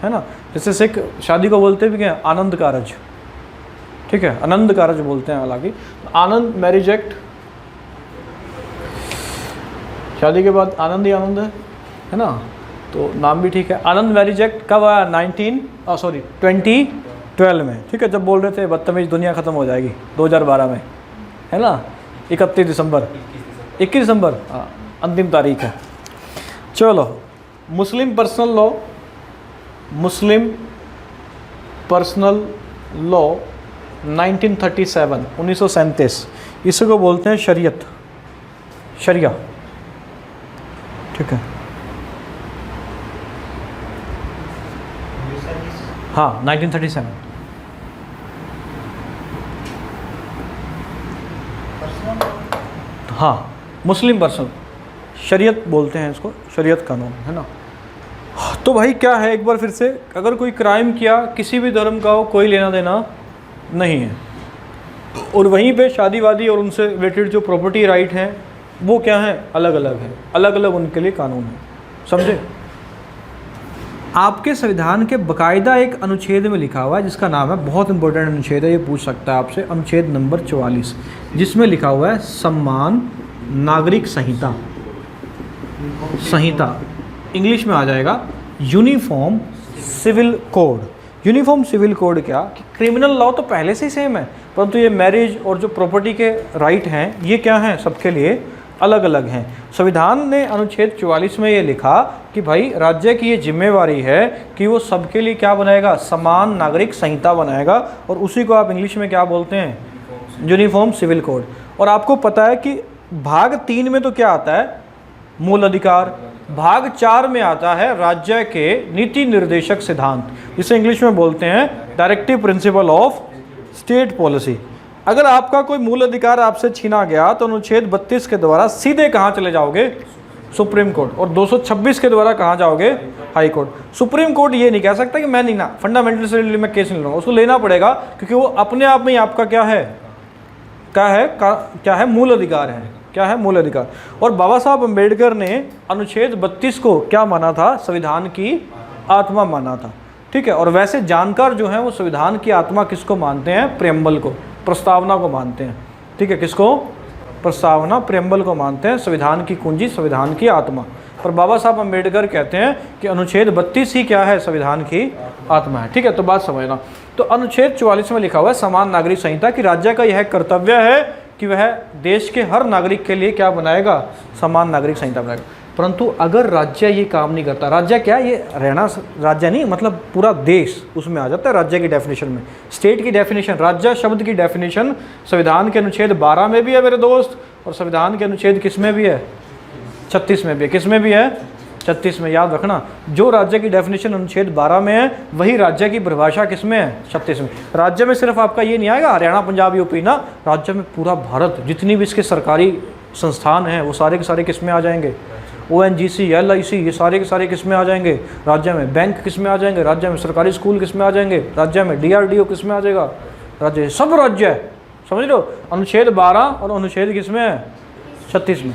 है ना। जैसे सिख शादी को बोलते भी क्या, आनंद कारज, ठीक है, आनंद कारज बोलते हैं हालांकि। आनंद मैरिज एक्ट, शादी के बाद आनंद ही आनंद है ना, तो नाम भी ठीक है। आनंद मैरिज एक्ट कब आया, 2012 में, ठीक है, जब बोल रहे थे बदतमीज दुनिया ख़त्म हो जाएगी 2012 में, है ना, 21 दिसंबर, हाँ अंतिम तारीख है। चलो, मुस्लिम पर्सनल लॉ 1937, इसको बोलते हैं शरिया, ठीक है, हाँ 1937। हाँ, मुस्लिम पर्सनल शरीयत बोलते हैं इसको, शरीयत कानून, है ना। तो भाई क्या है, एक बार फिर से, अगर कोई क्राइम किया किसी भी धर्म का हो, कोई लेना देना नहीं है, और वहीं पे शादी वादी और उनसे रिलेटेड जो प्रॉपर्टी राइट हैं वो क्या है अलग अलग है, अलग अलग उनके लिए कानून है, समझे। आपके संविधान के बाकायदा एक अनुच्छेद में लिखा हुआ है जिसका नाम है, बहुत इंपॉर्टेंट अनुच्छेद है, ये पूछ सकता है आपसे, अनुच्छेद नंबर 44, जिसमें लिखा हुआ है सम्मान नागरिक संहिता, इंग्लिश में आ जाएगा uniform civil code. Uniform civil code क्या, कि क्रिमिनल लॉ तो पहले से ही सेम है, परंतु ये मैरिज और जो प्रॉपर्टी के राइट हैं ये क्या हैं, सबके लिए अलग अलग हैं। संविधान ने अनुच्छेद 44 में ये लिखा कि भाई राज्य की ये जिम्मेवारी है कि वो सबके लिए क्या बनाएगा, समान नागरिक संहिता बनाएगा, और उसी को आप इंग्लिश में क्या बोलते हैं, यूनिफॉर्म सिविल कोड। और आपको पता है कि भाग 3 में तो क्या आता है, मूल अधिकार, भाग 4 में आता है राज्य के नीति निर्देशक सिद्धांत, जिसे इंग्लिश में बोलते हैं directive principle of state policy. अगर आपका कोई मूल अधिकार आपसे छीना गया तो अनुच्छेद 32 के द्वारा सीधे कहाँ चले जाओगे, सुप्रीम कोर्ट, और 226 के द्वारा कहाँ जाओगे, हाई कोर्ट। सुप्रीम कोर्ट ये नहीं कह सकता कि मैं नहीं ना, फंडामेंटल से में केस नहीं लूँगा, उसको लेना पड़ेगा, क्योंकि वो अपने आप में ही आपका क्या है मूल अधिकार है, क्या है मूल अधिकार। और बाबा साहब अम्बेडकर ने अनुच्छेद 32 को क्या माना था, संविधान की आत्मा माना था, ठीक है। और वैसे जानकार जो हैं वो संविधान की आत्मा किसको मानते हैं? प्रेम्बल को, प्रस्तावना को मानते हैं, ठीक है। किसको? प्रस्तावना, प्रेम्बल को मानते हैं संविधान की कुंजी, संविधान की आत्मा। पर बाबा साहब अम्बेडकर कहते हैं कि अनुच्छेद 32 ही क्या है? संविधान की आत्मा है, ठीक है। तो बात समझना। तो अनुच्छेद 44 में लिखा हुआ है समान नागरिक संहिता कि राज्य का यह कर्तव्य है कि वह देश के हर नागरिक के लिए क्या बनाएगा? समान नागरिक संहिता बनाएगा। परंतु अगर राज्य ये काम नहीं करता, राज्य क्या, ये रहना राज्य नहीं, मतलब पूरा देश उसमें आ जाता है राज्य की डेफिनेशन में। स्टेट की डेफिनेशन, राज्य शब्द की डेफिनेशन संविधान के अनुच्छेद 12 में भी है मेरे दोस्त, और संविधान के अनुच्छेद किस में भी है? 36 में भी है। किस में भी है? 36 में। याद रखना, जो राज्य की डेफिनेशन अनुच्छेद 12 में है वही राज्य की परिभाषा किस में है? 36 में। राज्य में सिर्फ आपका ये नहीं आएगा हरियाणा, पंजाब, यूपी ना, राज्य में पूरा भारत, जितनी भी इसके सरकारी संस्थान हैं वो सारे के सारे किस में आ जाएंगे? ONGC, LIC, ये सारे के सारे किस में आ जाएंगे? राज्य में। बैंक किस में आ जाएंगे? राज्य में। सरकारी स्कूल किस में आ जाएंगे? राज्य में। DRDO किस में आ जाएगा? राज्य। सब राज्य है, समझ लो। अनुच्छेद 12 और अनुच्छेद किस में है? 36 में।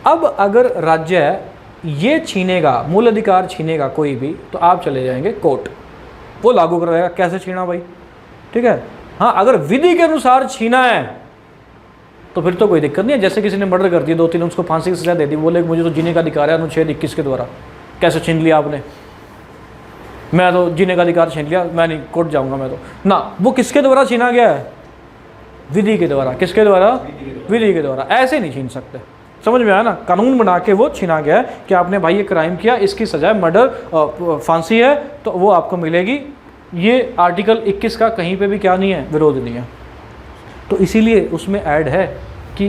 अब अगर राज्य ये छीनेगा, मूल अधिकार छीनेगा कोई भी, तो आप चले जाएंगे कोर्ट, वो लागू कराएगा। कैसे छीना भाई? ठीक है। हाँ, अगर विधि के अनुसार छीना है तो फिर तो कोई दिक्कत नहीं है। जैसे किसी ने मर्डर कर दिया 2-3, उसको फांसी की सजा दे दी, बोले मुझे तो जीने का अधिकार है अनुच्छेद 21 के द्वारा। कैसे छीन लिया आपने? मैं तो जीने का अधिकार छीन लिया, मैं नहीं कोर्ट जाऊंगा मैं तो ना। वो किसके द्वारा छीना गया है? विधि के द्वारा। किसके द्वारा? विधि के द्वारा। ऐसे नहीं छीन सकते, समझ में आया ना? कानून बना के वो छीना गया है कि आपने भाई ये क्राइम किया, इसकी सजा मर्डर, फांसी है, तो वो आपको मिलेगी। ये आर्टिकल 21 का कहीं पे भी क्या नहीं है? विरोध नहीं है। तो इसीलिए उसमें ऐड है कि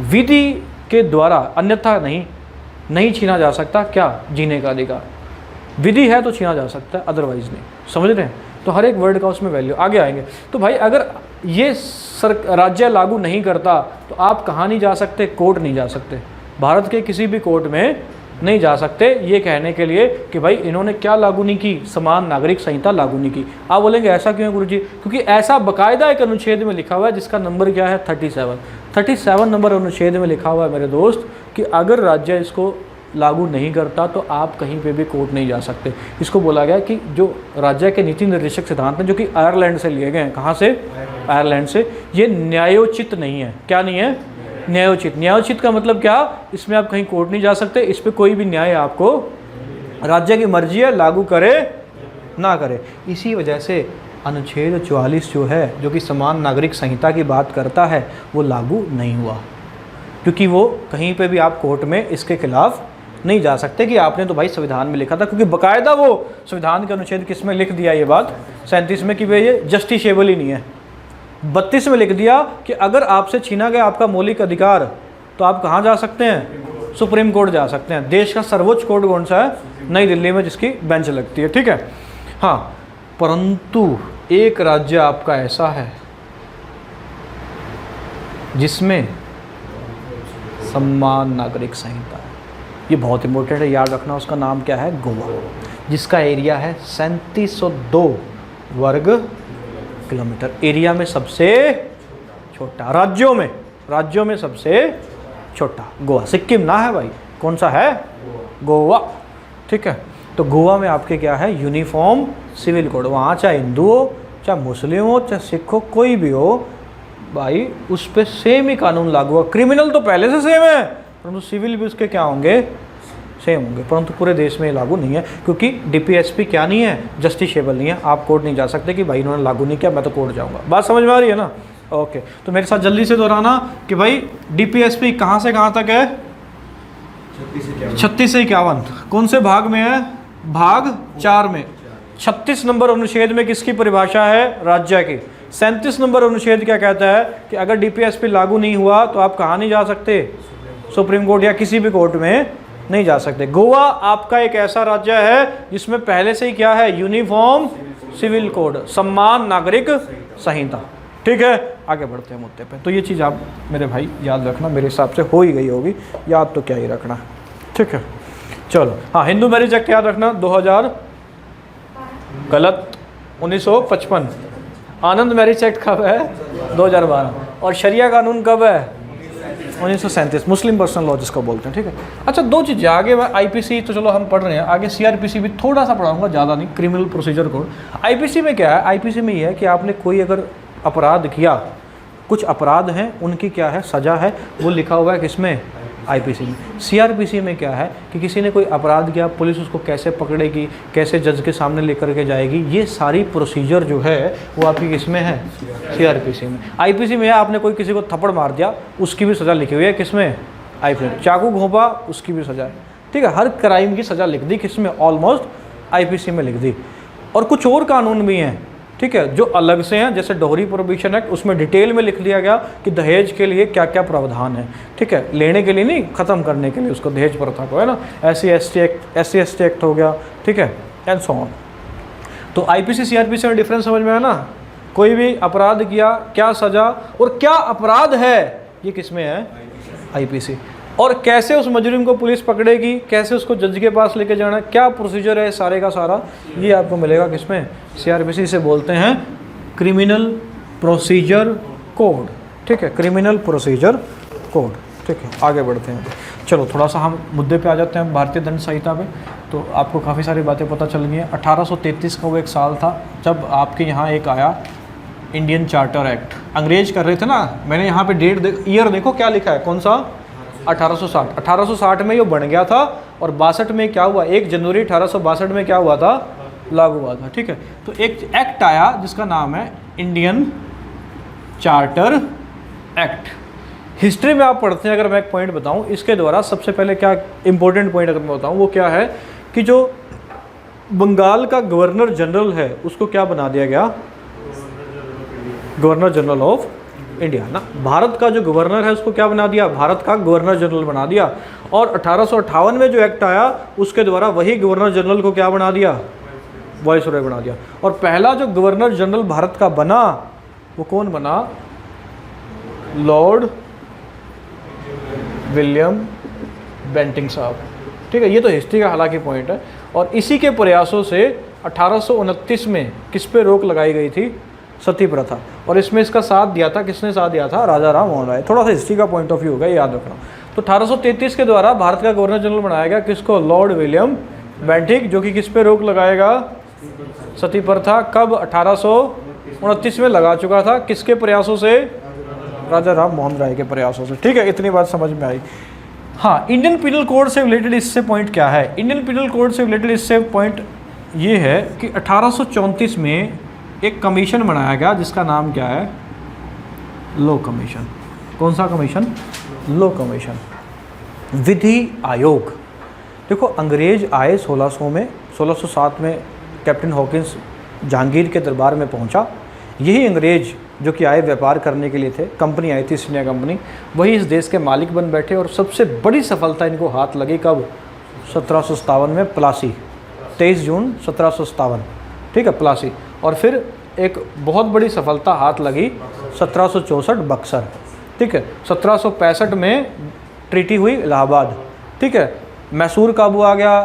विधि के द्वारा, अन्यथा नहीं छीना जा सकता क्या? जीने का अधिकार। विधि है तो छीना जा सकता है, अदरवाइज नहीं। समझ रहे हैं? तो हर एक वर्ड का उसमें वैल्यू। आगे आएंगे। तो भाई अगर ये राज्य लागू नहीं करता तो आप कहाँ नहीं जा सकते? कोर्ट नहीं जा सकते, भारत के किसी भी कोर्ट में नहीं जा सकते, ये कहने के लिए कि भाई इन्होंने क्या लागू नहीं की? समान नागरिक संहिता लागू नहीं की। आप बोलेंगे ऐसा क्यों है गुरुजी? क्योंकि ऐसा बाकायदा एक अनुच्छेद में लिखा हुआ है जिसका नंबर क्या है? 37 नंबर अनुच्छेद में लिखा हुआ है मेरे दोस्त कि अगर राज्य इसको लागू नहीं करता तो आप कहीं पे भी कोर्ट नहीं जा सकते। इसको बोला गया कि जो राज्य के नीति निर्देशक सिद्धांत हैं जो कि आयरलैंड से लिए गए हैं। कहाँ से? आयरलैंड से। ये न्यायोचित नहीं है। क्या नहीं है? न्यायोचित। न्यायोचित का मतलब क्या? इसमें आप कहीं कोर्ट नहीं जा सकते, इस पर कोई भी न्याय आपको, राज्य की मर्जी है लागू करे ना करे। इसी वजह से अनुच्छेद 44 जो है, जो कि समान नागरिक संहिता की बात करता है, वो लागू नहीं हुआ, क्योंकि वो कहीं पे भी आप कोर्ट में इसके खिलाफ नहीं जा सकते कि आपने तो भाई संविधान में लिखा था। क्योंकि बाकायदा वो संविधान के अनुच्छेद किस में लिख दिया ये बात? 37 में कि भाई ये जस्टिसेबल ही नहीं है। 32 में लिख दिया कि अगर आपसे छीना गया आपका मौलिक अधिकार तो आप कहाँ जा सकते हैं? सुप्रीम कोर्ट जा सकते हैं। देश का सर्वोच्च कोर्ट कौन सा है? नई दिल्ली में, जिसकी बेंच लगती है, ठीक है। हाँ, परंतु एक राज्य आपका ऐसा है जिसमें समान नागरिक संहिता है। ये बहुत इंपॉर्टेंट है, याद रखना। उसका नाम क्या है? गोवा, जिसका एरिया है 3702 वर्ग किलोमीटर। एरिया में सबसे छोटा, राज्यों में सबसे छोटा गोवा। सिक्किम ना है भाई, कौन सा है? गोवा, ठीक है। तो गोवा में आपके क्या है? Uniform civil code. वहाँ चाहे हिंदू हो, चाहे मुस्लिम हो, चाहे सिख हो, कोई भी हो भाई, उस पर सेम ही कानून लागू हुआ। क्रिमिनल तो पहले से सेम है, परंतु सिविल भी उसके क्या होंगे? सेम होंगे। परंतु पूरे देश में लागू नहीं है, क्योंकि DPSP क्या नहीं है? जस्टिसेबल नहीं है। आप कोर्ट नहीं जा सकते कि भाई इन्होंने लागू नहीं किया, मैं तो कोर्ट जाऊंगा। बात समझ में आ रही है ना? ओके। तो मेरे साथ जल्दी से दोहराना कि भाई DPSP कहाँ से कहाँ तक है? 36 से 51। कौन से भाग में है? भाग 4 में। 36 नंबर अनुच्छेद में किसकी परिभाषा है? राज्य की। 37 नंबर अनुच्छेद क्या कहता है कि अगर DPSP लागू नहीं हुआ तो आप कहाँ नहीं जा सकते? सुप्रीम कोर्ट या किसी भी कोर्ट में नहीं जा सकते। गोवा आपका एक ऐसा राज्य है जिसमें पहले से ही क्या है? यूनिफॉर्म सिविल कोड, समान नागरिक संहिता, ठीक है। आगे बढ़ते हैं मुद्दे पे। तो ये चीज़ आप मेरे भाई याद रखना, मेरे हिसाब से हो ही गई होगी, याद तो क्या ही रखना, ठीक है। चलो, हाँ, हिंदू मैरिज एक्ट याद रखना 2000, गलत, 1955। आनंद मैरिज एक्ट कब है? 2012। और शरिया कानून कब है? 1937 मुस्लिम पर्सनल लॉ जिसको बोलते हैं, ठीक है। अच्छा, दो चीज़ें आगे, मैं आईपीसी तो चलो हम पढ़ रहे हैं, आगे सीआरपीसी भी थोड़ा सा पढ़ाऊंगा, ज़्यादा नहीं, क्रिमिनल प्रोसीजर कोड। आईपीसी में क्या है? आईपीसी में ये है कि आपने कोई अगर अपराध किया, कुछ अपराध हैं उनकी क्या है सज़ा है, वो लिखा हुआ है किसमें? आईपीसी में। सीआरपीसी में क्या है कि किसी ने कोई अपराध किया, पुलिस उसको कैसे पकड़ेगी, कैसे जज के सामने लेकर के जाएगी, ये सारी प्रोसीजर जो है वो आपकी किसमें है? सीआरपीसी में। आईपीसी में आपने कोई किसी को थप्पड़ मार दिया, उसकी भी सज़ा लिखी हुई है किसमें? आईपीसी में। चाकू घोंपा, उसकी भी सज़ा है, ठीक है। हर क्राइम की सज़ा लिख दी किसमें? ऑलमोस्ट आईपीसी में लिख दी। और कुछ और कानून भी हैं, ठीक है, जो अलग से हैं, जैसे डोहरी प्रोहिबिशन एक्ट, उसमें डिटेल में लिख दिया गया कि दहेज के लिए क्या क्या प्रावधान है, ठीक है। लेने के लिए नहीं, ख़त्म करने के लिए उसको, दहेज प्रथा को, है ना। SC/ST एक्ट हो गया, ठीक है, एंड सो ऑन। तो आईपीसी सीआरपीसी में डिफरेंस समझ में आया ना? कोई भी अपराध किया, क्या सज़ा और क्या अपराध है, ये किस में है? आईपीसी। और कैसे उस मुजरिम को पुलिस पकड़ेगी, कैसे उसको जज के पास लेके जाना, क्या प्रोसीजर है सारे का सारा, ये आपको मिलेगा किसमें? सीआरपीसी से बोलते हैं क्रिमिनल प्रोसीजर कोड, ठीक है, क्रिमिनल प्रोसीजर कोड, ठीक है। आगे बढ़ते हैं, चलो थोड़ा सा हम मुद्दे पे आ जाते हैं, भारतीय दंड संहिता पे। तो आपको काफ़ी सारी बातें पता चल गई हैं। 1833 का वो एक साल था जब आपके यहाँ एक आया इंडियन चार्टर एक्ट। अंग्रेज कर रहे थे ना, मैंने यहाँ पे डेट ईयर देखो क्या लिखा है, कौन सा? 1860। 1860 में ये बन गया था और 62 में क्या हुआ? 1 जनवरी 1862 में क्या हुआ था? लागू हुआ था, ठीक है। तो एक एक्ट आया जिसका नाम है इंडियन चार्टर एक्ट। हिस्ट्री में आप पढ़ते हैं, अगर मैं एक पॉइंट बताऊं इसके द्वारा, सबसे पहले क्या इंपॉर्टेंट पॉइंट अगर मैं बताऊं वो क्या है कि जो बंगाल का गवर्नर जनरल है उसको क्या बना दिया गया? गवर्नर जनरल ऑफ इंडिया ना। भारत का जो गवर्नर है उसको क्या बना दिया? भारत का गवर्नर जनरल बना दिया। और 1858 में जो एक्ट आया उसके द्वारा वही गवर्नर जनरल को क्या बना दिया? वाइसरॉय बना दिया। और पहला जो गवर्नर जनरल भारत का बना वो कौन बना? लॉर्ड विलियम बेंटिंग साहब, ठीक है। ये तो हिस्ट्री का हालांकि पॉइंट है। और इसी के प्रयासों से 1829 में किस पे रोक लगाई गई थी? सती प्रथा। और इसमें इसका साथ दिया था, किसने साथ दिया था? राजा राम मोहन राय। थोड़ा सा हिस्ट्री का पॉइंट ऑफ व्यू होगा, याद रखना। तो 1833 के द्वारा भारत का गवर्नर जनरल बनाया गया किसको? लॉर्ड विलियम बेंटिक, जो कि किस पे रोक लगाएगा? सती प्रथा। कब? 1829 में लगा चुका था, किसके प्रयासों से? राजा राम मोहन राय के प्रयासों से, ठीक है। इतनी बात समझ में आई। हाँ, इंडियन पिनल कोड से रिलेटेड इससे पॉइंट क्या है? इंडियन पिनल कोड से रिलेटेड इससे पॉइंट ये है कि 1834 में एक कमीशन बनाया गया जिसका नाम क्या है? Law commission. कौन सा कमीशन? Law commission. विधि आयोग। देखो, अंग्रेज आए 1600 में, 1607 में कैप्टन हॉकिंस जहांगीर के दरबार में पहुंचा। यही अंग्रेज जो कि आए व्यापार करने के लिए थे, कंपनी आई थी ईस्ट इंडिया कंपनी, वही इस देश के मालिक बन बैठे। और सबसे बड़ी सफलता इनको हाथ लगी कब? 1757 में प्लासी, 23 जून 1757, ठीक है, प्लासी। और फिर एक बहुत बड़ी सफलता हाथ लगी 1764 बक्सर, ठीक है। 1765 में ट्रीटी हुई इलाहाबाद, ठीक है। मैसूर काबू आ गया,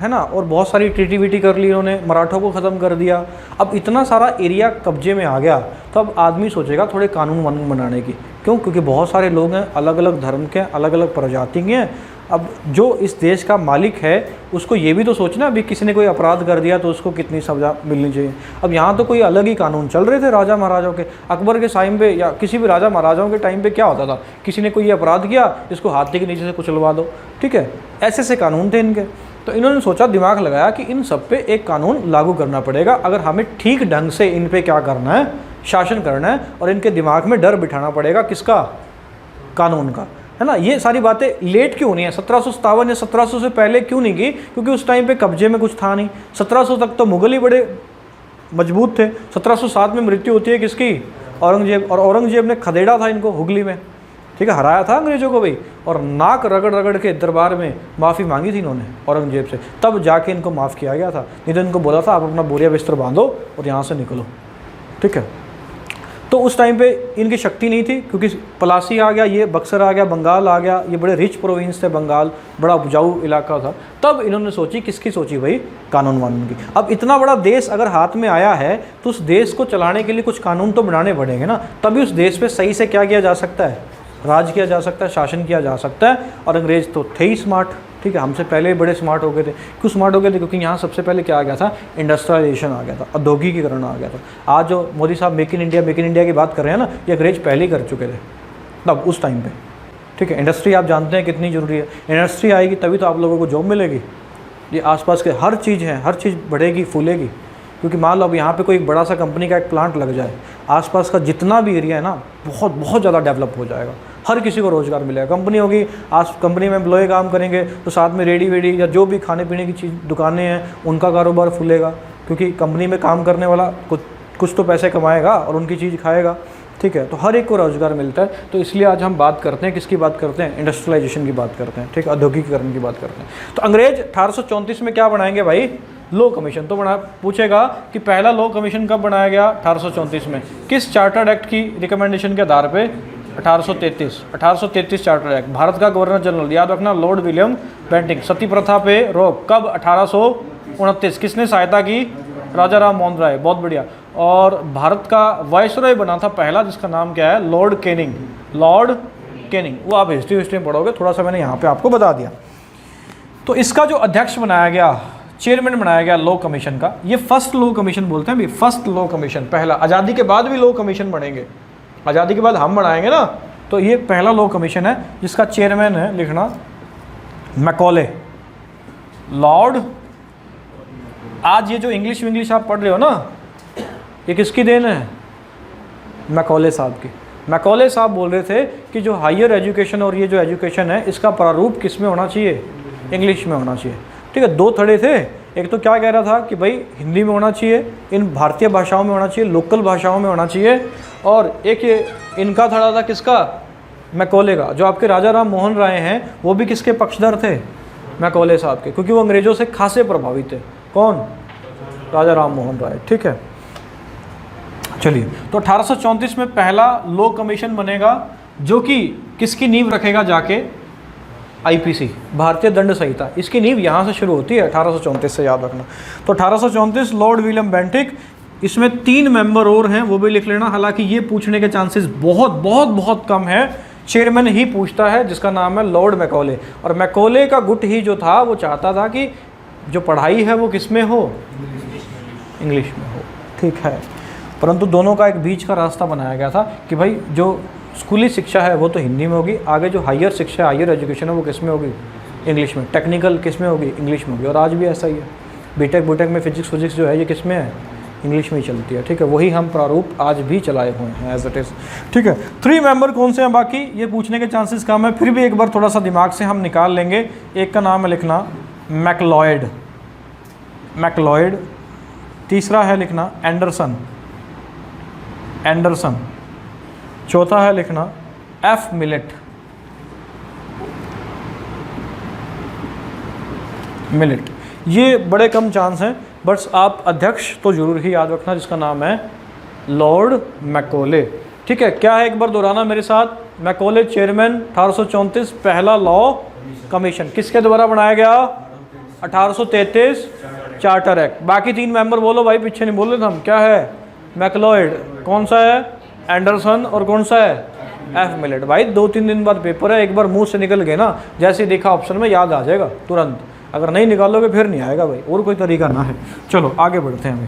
है ना। और बहुत सारी ट्रीटी वीटी कर ली इन्होंने, मराठों को ख़त्म कर दिया। अब इतना सारा एरिया कब्जे में आ गया तो अब आदमी सोचेगा थोड़े कानून वानून बनाने की। क्यों? क्योंकि बहुत सारे लोग हैं, अलग अलग धर्म के, अलग अलग प्रजाति के हैं। अब जो इस देश का मालिक है उसको ये भी तो सोचना, अभी किसी ने कोई अपराध कर दिया तो उसको कितनी सज़ा मिलनी चाहिए। अब यहाँ तो कोई अलग ही कानून चल रहे थे राजा महाराजाओं के। अकबर के टाइम पे या किसी भी राजा महाराजाओं के टाइम पे क्या होता था? किसी ने कोई अपराध किया, इसको हाथी के नीचे से कुचलवा दो, ठीक है। ऐसे ऐसे कानून थे इनके। तो इन्होंने सोचा, दिमाग लगाया कि इन सब पे एक कानून लागू करना पड़ेगा अगर हमें ठीक ढंग से इन पे क्या करना है? शासन करना है। और इनके दिमाग में डर बिठाना पड़ेगा, किसका? कानून का, है ना। ये सारी बातें लेट क्यों नहीं है? 1757 या 1700 से पहले क्यों नहीं की? क्योंकि उस टाइम पे कब्जे में कुछ था नहीं। 1700 तक तो मुगल ही बड़े मजबूत थे। 1707 में मृत्यु होती है किसकी? औरंगजेब। और औरंगजेब ने खदेड़ा था इनको हुगली में, ठीक है, हराया था अंग्रेजों को भाई। और नाक रगड़ रगड़ के दरबार में माफ़ी मांगी थी इन्होंने औरंगजेब से, तब जाके इनको माफ़ किया गया था। नहीं तो इनको बोला था आप अपना बोरिया बिस्तर बांधो और यहाँ से निकलो, ठीक है। तो उस टाइम पे इनकी शक्ति नहीं थी, क्योंकि पलासी आ गया, ये बक्सर आ गया, बंगाल आ गया, ये बड़े रिच प्रोविंस थे बंगाल, बड़ा उपजाऊ इलाका था। तब इन्होंने सोची, किसकी सोची भाई? कानून वानून की। अब इतना बड़ा देश अगर हाथ में आया है तो उस देश को चलाने के लिए कुछ कानून तो बनाने पड़ेंगे ना, तभी उस देश पे सही से क्या किया जा सकता है? राज किया जा सकता है, शासन किया जा सकता है। और अंग्रेज़ तो थे ही स्मार्ट, ठीक है, हमसे पहले ही बड़े स्मार्ट हो गए थे। क्यों स्मार्ट हो गए थे? क्योंकि यहाँ सबसे पहले क्या आ गया था, इंडस्ट्रियलाइजेशन आ गया था, औद्योगिकीकरण आ गया था। आज जो मोदी साहब मेक इन इंडिया की बात कर रहे हैं ना, ये अंग्रेज पहले ही कर चुके थे तब उस टाइम पे, ठीक है। इंडस्ट्री आप जानते हैं कितनी ज़रूरी है, इंडस्ट्री आएगी तभी तो आप लोगों को जॉब मिलेगी। ये आसपास के हर चीज़ है, हर चीज़ बढ़ेगी फूलेगी। क्योंकि मान लो अब यहाँ पे कोई बड़ा सा कंपनी का एक प्लांट लग जाए, आसपास का जितना भी एरिया है ना बहुत बहुत ज़्यादा डेवलप हो जाएगा, हर किसी को रोज़गार मिलेगा। कंपनी होगी, आज कंपनी में एम्प्लॉय काम करेंगे तो साथ में रेडी वेडी या जो भी खाने पीने की चीज़ दुकानें हैं उनका कारोबार फूलेगा, क्योंकि कंपनी में काम करने वाला कुछ तो पैसे कमाएगा और उनकी चीज़ खाएगा, ठीक है। तो हर एक को रोज़गार मिलता है। तो इसलिए आज हम बात करते हैं, किसकी बात करते हैं, इंडस्ट्रियलाइजेशन की बात करते हैं, ठीक है, औद्योगिकीकरण की बात करते हैं। तो अंग्रेज 1834 में क्या बनाएंगे भाई, लॉ कमीशन। तो पूछेगा कि पहला लॉ कमीशन कब बनाया गया, 1834 में। किस चार्टर्ड एक्ट की रिकमेंडेशन के आधार पे, 1833 चार्टर एक्ट। भारत का गवर्नर जनरल, याद रखना, लॉर्ड विलियम बेंटिंक। सती प्रथा पे रोक कब, 1829। किसने सहायता की, राजा राम मोहन राय, बहुत बढ़िया। और भारत का वायसरॉय बना था पहला, जिसका नाम क्या है, लॉर्ड कैनिंग। लॉर्ड कैनिंग, वो आप हिस्ट्री में पढ़ोगे, थोड़ा सा मैंने यहाँ पे आपको बता दिया। तो इसका जो अध्यक्ष बनाया गया, चेयरमैन बनाया गया लॉ कमीशन का, ये फर्स्ट लॉ कमीशन बोलते हैं, फर्स्ट लॉ कमीशन, पहला। आज़ादी के बाद भी लॉ कमीशन बनेंगे, आज़ादी के बाद हम बनाएंगे ना, तो ये पहला लॉ कमीशन है जिसका चेयरमैन है, लिखना, मैकॉले। लॉर्ड, आज ये जो इंग्लिश आप पढ़ रहे हो ना, ये किसकी देन है, मैकॉले साहब की। मैकॉले साहब बोल रहे थे कि जो हायर एजुकेशन और ये जो एजुकेशन है इसका प्रारूप किस में होना चाहिए, इंग्लिश में होना चाहिए, ठीक है। दो थड़े थे, एक तो क्या कह रहा था कि भाई हिंदी में होना चाहिए, इन भारतीय भाषाओं में होना चाहिए, लोकल भाषाओं में होना चाहिए। और एक ये इनका थड़ा था किसका, मैकॉले का। जो आपके राजा राम मोहन राय हैं वो भी किसके पक्षधर थे, मैकॉले साहब के, क्योंकि वो अंग्रेज़ों से खासे प्रभावित थे। कौन, राजा राम मोहन राय, ठीक है। चलिए, तो 1834 में पहला लॉ कमीशन बनेगा, जो कि किसकी नींव रखेगा जाके, आईपीसी, भारतीय दंड संहिता। इसकी नींव यहाँ से शुरू होती है 1834 से, याद रखना। तो 1834 लॉर्ड विलियम बेंटिक, इसमें 3 मेंबर और हैं, वो भी लिख लेना। हालांकि ये पूछने के चांसेस बहुत बहुत बहुत कम है, चेयरमैन ही पूछता है, जिसका नाम है लॉर्ड मैकॉले। और मैकॉले का गुट ही जो था वो चाहता था कि जो पढ़ाई है वो किस में हो, इंग्लिश में हो, ठीक है। परंतु दोनों का एक बीच का रास्ता बनाया गया था कि भाई जो स्कूली शिक्षा है वो तो हिंदी में होगी, आगे जो हायर शिक्षा, हायर एजुकेशन है वो किस में होगी, इंग्लिश में। टेक्निकल किस में होगी, इंग्लिश में होगी। और आज भी ऐसा ही है, बीटेक में फिजिक्स जो है ये किस में है, इंग्लिश में ही चलती है, ठीक है। वही हम प्रारूप आज भी चलाए हुए हैं एज इट इज़, ठीक है। 3 मेंबर कौन से हैं बाकी, ये पूछने के चांसेस कम है, फिर भी एक बार थोड़ा सा दिमाग से हम निकाल लेंगे। एक का नाम है लिखना मैकलॉयड, मैकलॉयड। तीसरा है लिखना एंडरसन, एंडरसन। चौथा है लिखना एफ मिलेट, मिलेट। ये बड़े कम चांस हैं, बट आप अध्यक्ष तो जरूर ही याद रखना, जिसका नाम है लॉर्ड मैकॉले, ठीक है। क्या है, एक बार दोहराना मेरे साथ, मैकॉले चेयरमैन, 1834 पहला लॉ कमीशन किसके द्वारा बनाया गया, 1833 चार्टर एक्ट। बाकी 3 मेंबर बोलो भाई, पीछे नहीं बोल रहे थे हम, क्या है, मैकलॉयड, कौन सा है, एंडरसन, और कौन सा है, एफ मिलेट। भाई 2-3 दिन बाद पेपर है, एक बार मुंह से निकल गए ना, जैसे देखा ऑप्शन में याद आ जाएगा तुरंत। अगर नहीं निकालोगे फिर नहीं आएगा भाई, और कोई तरीका ना है। चलो आगे बढ़ते हैं हमें।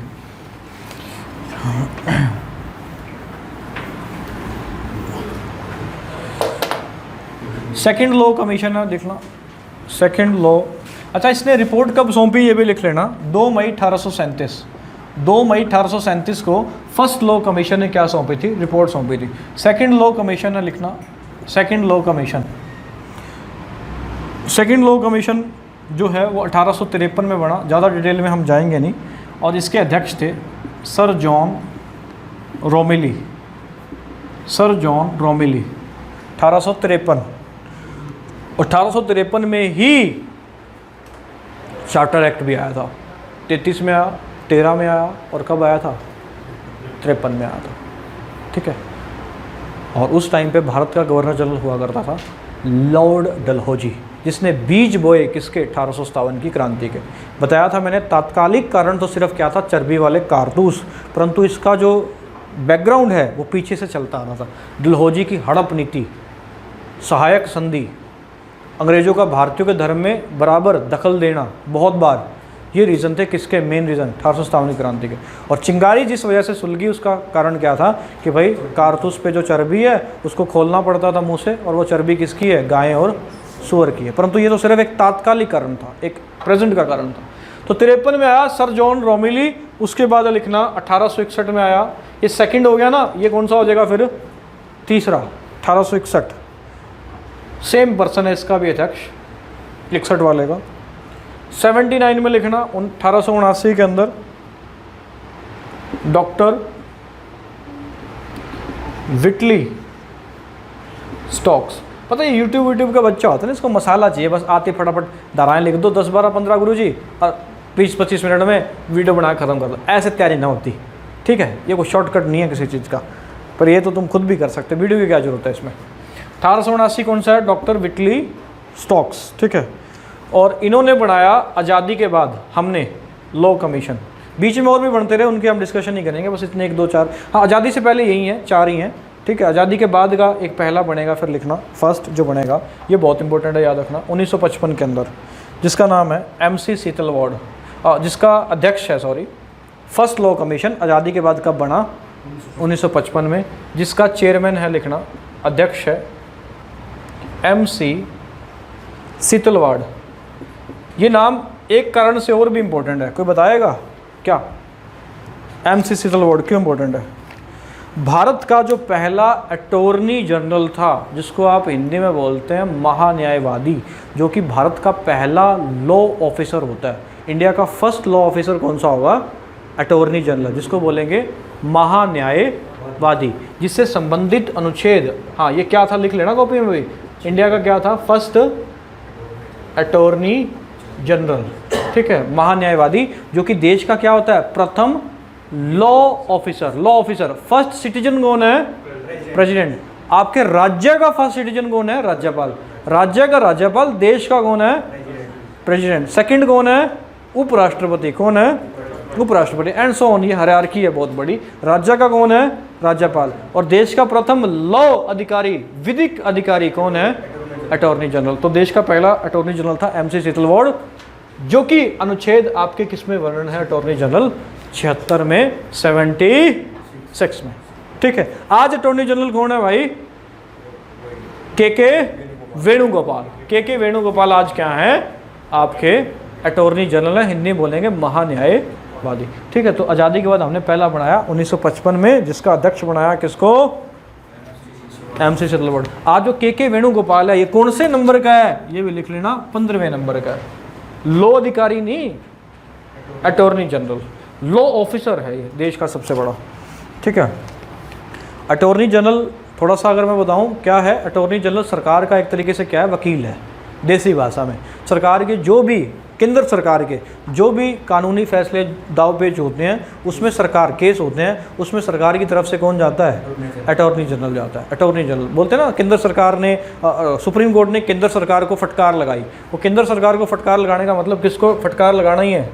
सेकंड लॉ कमीशन है, देखना सेकंड लॉ। अच्छा, इसने रिपोर्ट कब सौंपी ये भी लिख लेना, 2 मई 1837। 2 मई 1837 को फर्स्ट लॉ कमीशन ने क्या सौंपी थी, रिपोर्ट सौंपी थी। सेकंड लॉ कमीशन है लिखना, second law commission. Second law commission जो है वो 1853 में बना, ज़्यादा डिटेल में हम जाएंगे नहीं। और इसके अध्यक्ष थे सर जॉन रोमिली, सर जॉन रोमिली। 1853, 1853 में ही चार्टर एक्ट भी आया था। 33 में आया, 13 में आया, और कब आया था, 53 में आया था, ठीक है। और उस टाइम पे भारत का गवर्नर जनरल हुआ करता था लॉर्ड डलहौजी, जिसने बीज बोए किसके, 1857 की क्रांति के। बताया था मैंने, तात्कालिक कारण तो सिर्फ क्या था, चर्बी वाले कारतूस, परंतु इसका जो बैकग्राउंड है वो पीछे से चलता आ रहा था। डलहौजी की हड़प नीति, सहायक संधि, अंग्रेज़ों का भारतीयों के धर्म में बराबर दखल देना बहुत बार, ये रीज़न थे किसके, मेन रीज़न 1857 क्रांति के। और चिंगारी जिस वजह से सुलगी उसका कारण क्या था कि भाई कारतूस पे जो चर्बी है उसको खोलना पड़ता था मुंह से, और वो चर्बी किसकी है, गाय और सूअर की है। परंतु ये तो सिर्फ एक तात्कालिक कारण था, एक प्रेजेंट का कारण था। तो 53 में आया सर जॉन रोमिली, उसके बाद लिखना 1861 में आया, ये सेकंड हो गया ना, ये कौन सा हो जाएगा फिर, तीसरा 1861। सेम पर्सन है इसका भी अध्यक्ष, 61 वाले का। 79 में लिखना 1879 के अंदर डॉक्टर विटली स्टॉक्स। पता है यूट्यूब का बच्चा होता है ना, इसको मसाला चाहिए, बस आते फटाफट धाराएं लिख दो 10 12 15 गुरुजी, और 20-25 मिनट में वीडियो बना खत्म कर दो। ऐसे तैयारी ना होती, ठीक है, ये कोई शॉर्टकट नहीं है किसी चीज़ का, पर ये तो तुम खुद भी कर सकते, वीडियो की क्या जरूरत है इसमें। 1879 कौन सा है, डॉक्टर विटली स्टॉक्स, ठीक है। और इन्होंने बनाया आज़ादी के बाद हमने लॉ कमीशन, बीच में और भी बनते रहे, उनके हम डिस्कशन नहीं करेंगे, बस इतने 1 2 4। हाँ, आज़ादी से पहले यही हैं, 4 ही हैं, ठीक है। आज़ादी के बाद का एक पहला बनेगा, फिर लिखना फर्स्ट जो बनेगा, ये बहुत इंपॉर्टेंट है, याद रखना, 1955 के अंदर, जिसका नाम है MC सीतलवाड़, जिसका अध्यक्ष है, सॉरी, फर्स्ट लॉ कमीशन आज़ादी के बाद कब बना, 1955 में, जिसका चेयरमैन है, लिखना अध्यक्ष है MC सीतलवाड़। ये नाम एक कारण से और भी इम्पोर्टेंट है, कोई बताएगा क्या, MC सीतलवाड़ क्यों इम्पोर्टेंट है? भारत का जो पहला अटॉर्नी जनरल था, जिसको आप हिंदी में बोलते हैं महान्यायवादी, जो कि भारत का पहला लॉ ऑफिसर होता है। इंडिया का फर्स्ट लॉ ऑफिसर कौन सा होगा, अटॉर्नी जनरल, जिसको बोलेंगे महान्यायवादी, जिससे संबंधित अनुच्छेद, हाँ ये क्या था लिख लेना कॉपी में भी, इंडिया का क्या था, फर्स्ट अटॉर्नी जनरल, ठीक है, महान्यायवादी, जो कि देश का क्या होता है, प्रथम law officer. Law officer, first citizen कौन है, प्रेसिडेंट। आपके राज्य का फर्स्ट सिटीजन कौन है, राज्यपाल। राज्य का राज्यपाल, देश का कौन है, प्रेसिडेंट। सेकंड कौन है, उपराष्ट्रपति। कौन है, उपराष्ट्रपति, एंड सो ऑन, ये हायरार्की है बहुत बड़ी। राज्य का कौन है, राज्यपाल, और देश का प्रथम लॉ अधिकारी, विधिक अधिकारी कौन है, अटॉर्नी जनरल। तो देश का पहला अटॉर्नी जनरल था MC सीतलवाड़, जो कि अनुच्छेद आपके किस में वर्णन है, अटॉर्नी जनरल 76 में, 76 में, ठीक है। आज अटॉर्नी जनरल कौन है भाई, के वेणुगोपाल। के वेणुगोपाल आज क्या है, आपके अटॉर्नी जनरल है, हिंदी बोलेंगे महान्यायवादी, ठीक है। तो आज़ादी के बाद हमने पहला बनाया 1955 में, जिसका अध्यक्ष बनाया किसको, MC सीतलवाड़। आज जो के वेणुगोपाल है, ये कौन से नंबर का है, ये भी लिख लेना, 15वें नंबर का है। लॉ अधिकारी नहीं, अटॉर्नी जनरल, लॉ ऑफिसर है ये, देश का सबसे बड़ा, ठीक है। अटॉर्नी जनरल थोड़ा सा अगर मैं बताऊं क्या है, अटॉर्नी जनरल सरकार का एक तरीके से क्या है, वकील है, देसी भाषा में। सरकार के जो भी, केंद्र सरकार के जो भी कानूनी फैसले दाव पेच होते हैं, उसमें सरकार केस होते हैं, उसमें सरकार की तरफ से कौन जाता है, अटॉर्नी जनरल जाता है। अटॉर्नी जनरल बोलते हैं ना, केंद्र सरकार ने, सुप्रीम कोर्ट ने केंद्र सरकार को फटकार लगाई, वो केंद्र सरकार को फटकार लगाने का मतलब किसको फटकार लगाना ही है,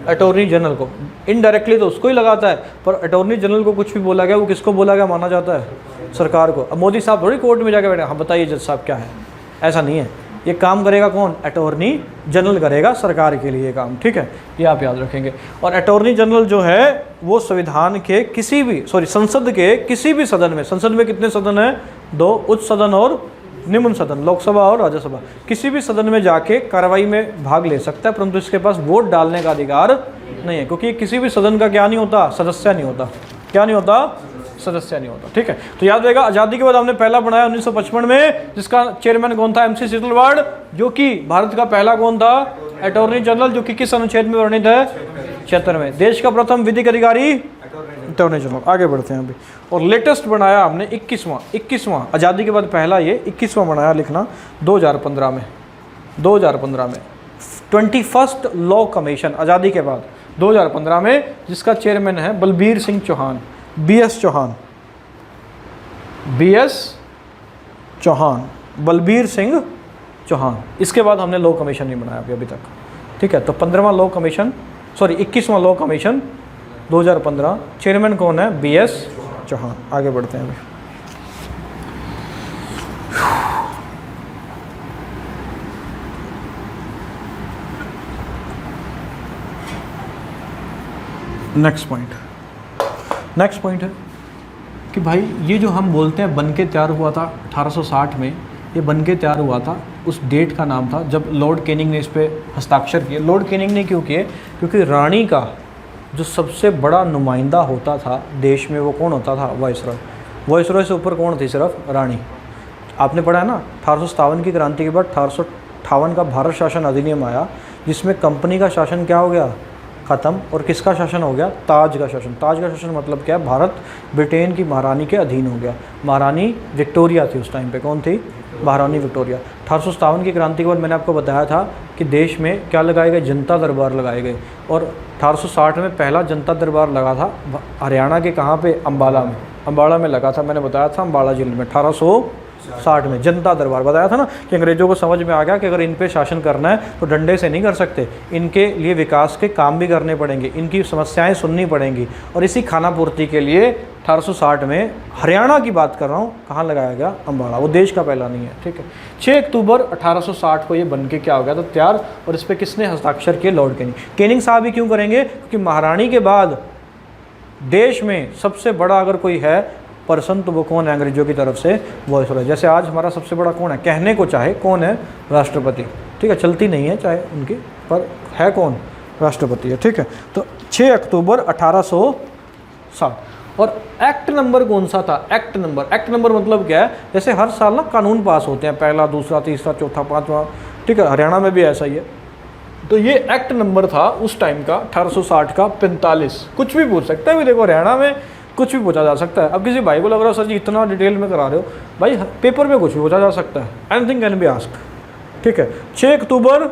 अटॉर्नी जनरल को। इनडायरेक्टली तो उसको ही लगाता है, पर अटॉर्नी जनरल को कुछ भी बोला गया, वो किसको बोला गया माना जाता है, सरकार को। अब मोदी साहब थोड़ी कोर्ट में जाके बैठे, हाँ बताइए जज साहब क्या है, ऐसा नहीं है। ये काम करेगा कौन, अटॉर्नी जनरल करेगा सरकार के लिए ये काम, ठीक है, ये आप याद रखेंगे। और अटॉर्नी जनरल जो है वो संविधान के किसी भी, संसद के किसी भी सदन में, संसद में कितने सदन हैं, 2, उच्च सदन और निम्न सदन, लोकसभा और राज्यसभा, किसी भी सदन में जाके कार्रवाई में भाग ले सकता है, परंतु इसके पास वोट डालने का अधिकार नहीं है, क्योंकि किसी भी सदन का क्या नहीं होता, सदस्य नहीं होता। क्या नहीं होता, सदस्य नहीं होता, ठीक है। तो याद रहेगा, आज़ादी के बाद हमने पहला बनाया 1955 में, जिसका चेयरमैन कौन था, MC सीतलवाड़, जो कि भारत का पहला कौन था, अटॉर्नी जनरल, जो कि किस अनुच्छेद में वर्णित है, 76 में। देश का प्रथम विधिक अधिकारी अटॉर्नी जनरल। आगे बढ़ते हैं अभी, और लेटेस्ट बनाया हमने 21वां, आज़ादी के बाद पहला ये 21वां बनाया, लिखना 2015 में, 2015 में 21st लॉ कमीशन, आज़ादी के बाद 2015 में, जिसका चेयरमैन है बलबीर सिंह चौहान, BS चौहान, बलबीर सिंह चौहान। इसके बाद हमने लॉ कमीशन नहीं बनाया अभी तक, ठीक है। तो 15वां लॉ कमीशन, 21वां लॉ कमीशन 2015, चेयरमैन कौन है, BS चौहान। आगे बढ़ते हैं अभी। नेक्स्ट पॉइंट है कि भाई ये जो हम बोलते हैं बन के तैयार हुआ था 1860 में, ये बन के तैयार हुआ था, उस डेट का नाम था जब लॉर्ड कैनिंग ने इस पर हस्ताक्षर किए। लॉर्ड कैनिंग ने क्यों किए? क्योंकि रानी का जो सबसे बड़ा नुमाइंदा होता था देश में वो कौन होता था? वाइसरॉय। वाइसरॉय से ऊपर कौन थी? सिर्फ रानी। आपने पढ़ा है ना 1857 की क्रांति के बाद 1858 का भारत शासन अधिनियम आया, जिसमें कंपनी का शासन क्या हो गया? ख़त्म। और किसका शासन हो गया? ताज का शासन। ताज का शासन मतलब क्या? भारत ब्रिटेन की महारानी के अधीन हो गया। महारानी विक्टोरिया थी उस टाइम पे। कौन थी? महारानी विक्टोरिया। 1857 की क्रांति के बाद मैंने आपको बताया था कि देश में क्या लगाए गए? जनता दरबार लगाए गए। और 1860 में पहला जनता दरबार लगा था हरियाणा के कहाँ पे? अम्बाला में। अम्बाला में लगा था, मैंने बताया था, अम्बाला जिले में 1860 में जनता दरबार। बताया था ना कि अंग्रेज़ों को समझ में आ गया कि अगर इन पे शासन करना है तो डंडे से नहीं कर सकते, इनके लिए विकास के काम भी करने पड़ेंगे, इनकी समस्याएं सुननी पड़ेंगी। और इसी खानापूर्ति के लिए 1860 में हरियाणा की बात कर रहा हूँ, कहाँ लगाया गया? अम्बाला। वो देश का पहला नहीं है, ठीक है। 6 अक्टूबर 1860 को ये बन के क्या हो गया था? तैयार। और इस पर किसने हस्ताक्षर किए? Lord Canning. कैनिंग साहब ही क्यों करेंगे? क्योंकि महारानी के बाद देश में सबसे बड़ा अगर कोई है पर्सन तो वो कौन है? अंग्रेजों की तरफ से वायसरॉय। जैसे आज हमारा सबसे बड़ा कौन है? कहने को चाहे कौन है? राष्ट्रपति, ठीक है। चलती नहीं है चाहे उनकी, पर है कौन? राष्ट्रपति है, ठीक है। तो 6 अक्टूबर 1860। और एक्ट नंबर कौन सा था? एक्ट नंबर मतलब क्या है? जैसे हर साल ना कानून पास होते हैं, पहला, दूसरा, तीसरा, चौथा, पाँचवा, ठीक है। हरियाणा में भी ऐसा ही है। तो ये एक्ट नंबर था उस टाइम का 1860 का 45। कुछ भी पूछ सकते हैं, भी देखो हरियाणा में कुछ भी पूछा जा सकता है। अब किसी भाई को लग रहा है सर जी इतना डिटेल में करा रहे हो, भाई पेपर में कुछ भी पूछा जा सकता है, एनीथिंग कैन बी आस्क्ड, ठीक है। 6 अक्टूबर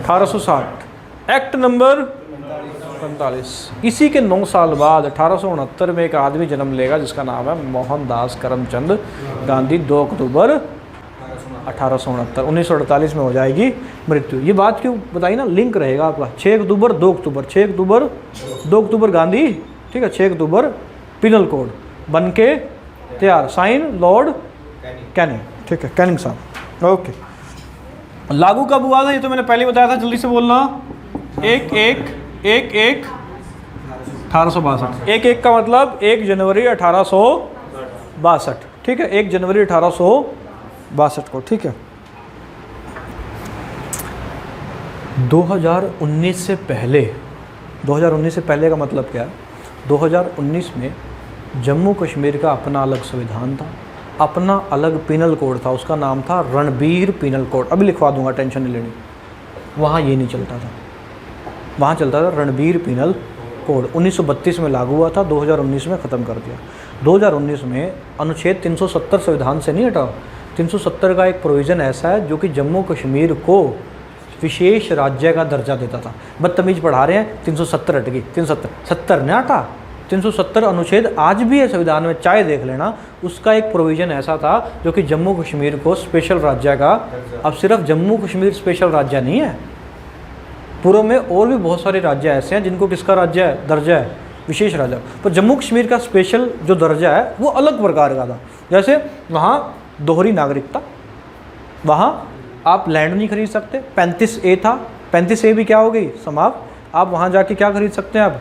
1860 एक्ट नंबर 45। इसी के 9 साल बाद 1869 में एक आदमी जन्म लेगा जिसका नाम है मोहनदास करमचंद गांधी। 2 अक्टूबर 1869, 1948 में हो जाएगी मृत्यु। ये बात क्यों बताई ना, लिंक रहेगा आपका। 6 अक्टूबर 2 अक्टूबर 6 अक्टूबर 2 अक्टूबर गांधी, ठीक है। 6 अक्टूबर पिनल कोड बन के तैयार, साइन लॉर्ड कैनिंग, ठीक है, कैनिंग साहब, ओके। लागू कब हुआ था? ये तो मैंने पहले बताया था, जल्दी से बोलना। 1/1/1/1 1862। 1/1 का मतलब 1 जनवरी 1862, ठीक है। 1 जनवरी 1862 को, ठीक है। 2019 से पहले, 2019 से पहले का मतलब क्या है? 2019 में जम्मू कश्मीर का अपना अलग संविधान था, अपना अलग पिनल कोड था, उसका नाम था रणबीर पिनल कोड। अभी लिखवा दूंगा, टेंशन नहीं लेनी। वहाँ ये नहीं चलता था, वहाँ चलता था रणबीर पिनल कोड। 1932 में लागू हुआ था, 2019 में ख़त्म कर दिया। 2019 में अनुच्छेद 370 संविधान से नहीं हटा। 370 का एक प्रोविज़न ऐसा है जो कि जम्मू कश्मीर को विशेष राज्य का दर्जा देता था। बदतमीज पढ़ा रहे हैं, 370 हट गई, 370 नहीं हटा। 370 अनुच्छेद आज भी है संविधान में, चाहे देख लेना। उसका एक प्रोविज़न ऐसा था जो कि जम्मू कश्मीर को स्पेशल राज्य का, अब सिर्फ जम्मू कश्मीर स्पेशल राज्य नहीं है, पूर्व में और भी बहुत सारे राज्य ऐसे हैं जिनको किसका राज्य है? दर्जा है, विशेष राज्य। पर जम्मू कश्मीर का स्पेशल जो दर्जा है वो अलग प्रकार का था। जैसे वहाँ दोहरी नागरिकता, वहाँ आप लैंड नहीं खरीद सकते। 35A था, 35A भी क्या हो गई? समाप्त। आप वहाँ जाके क्या खरीद सकते हैं? आप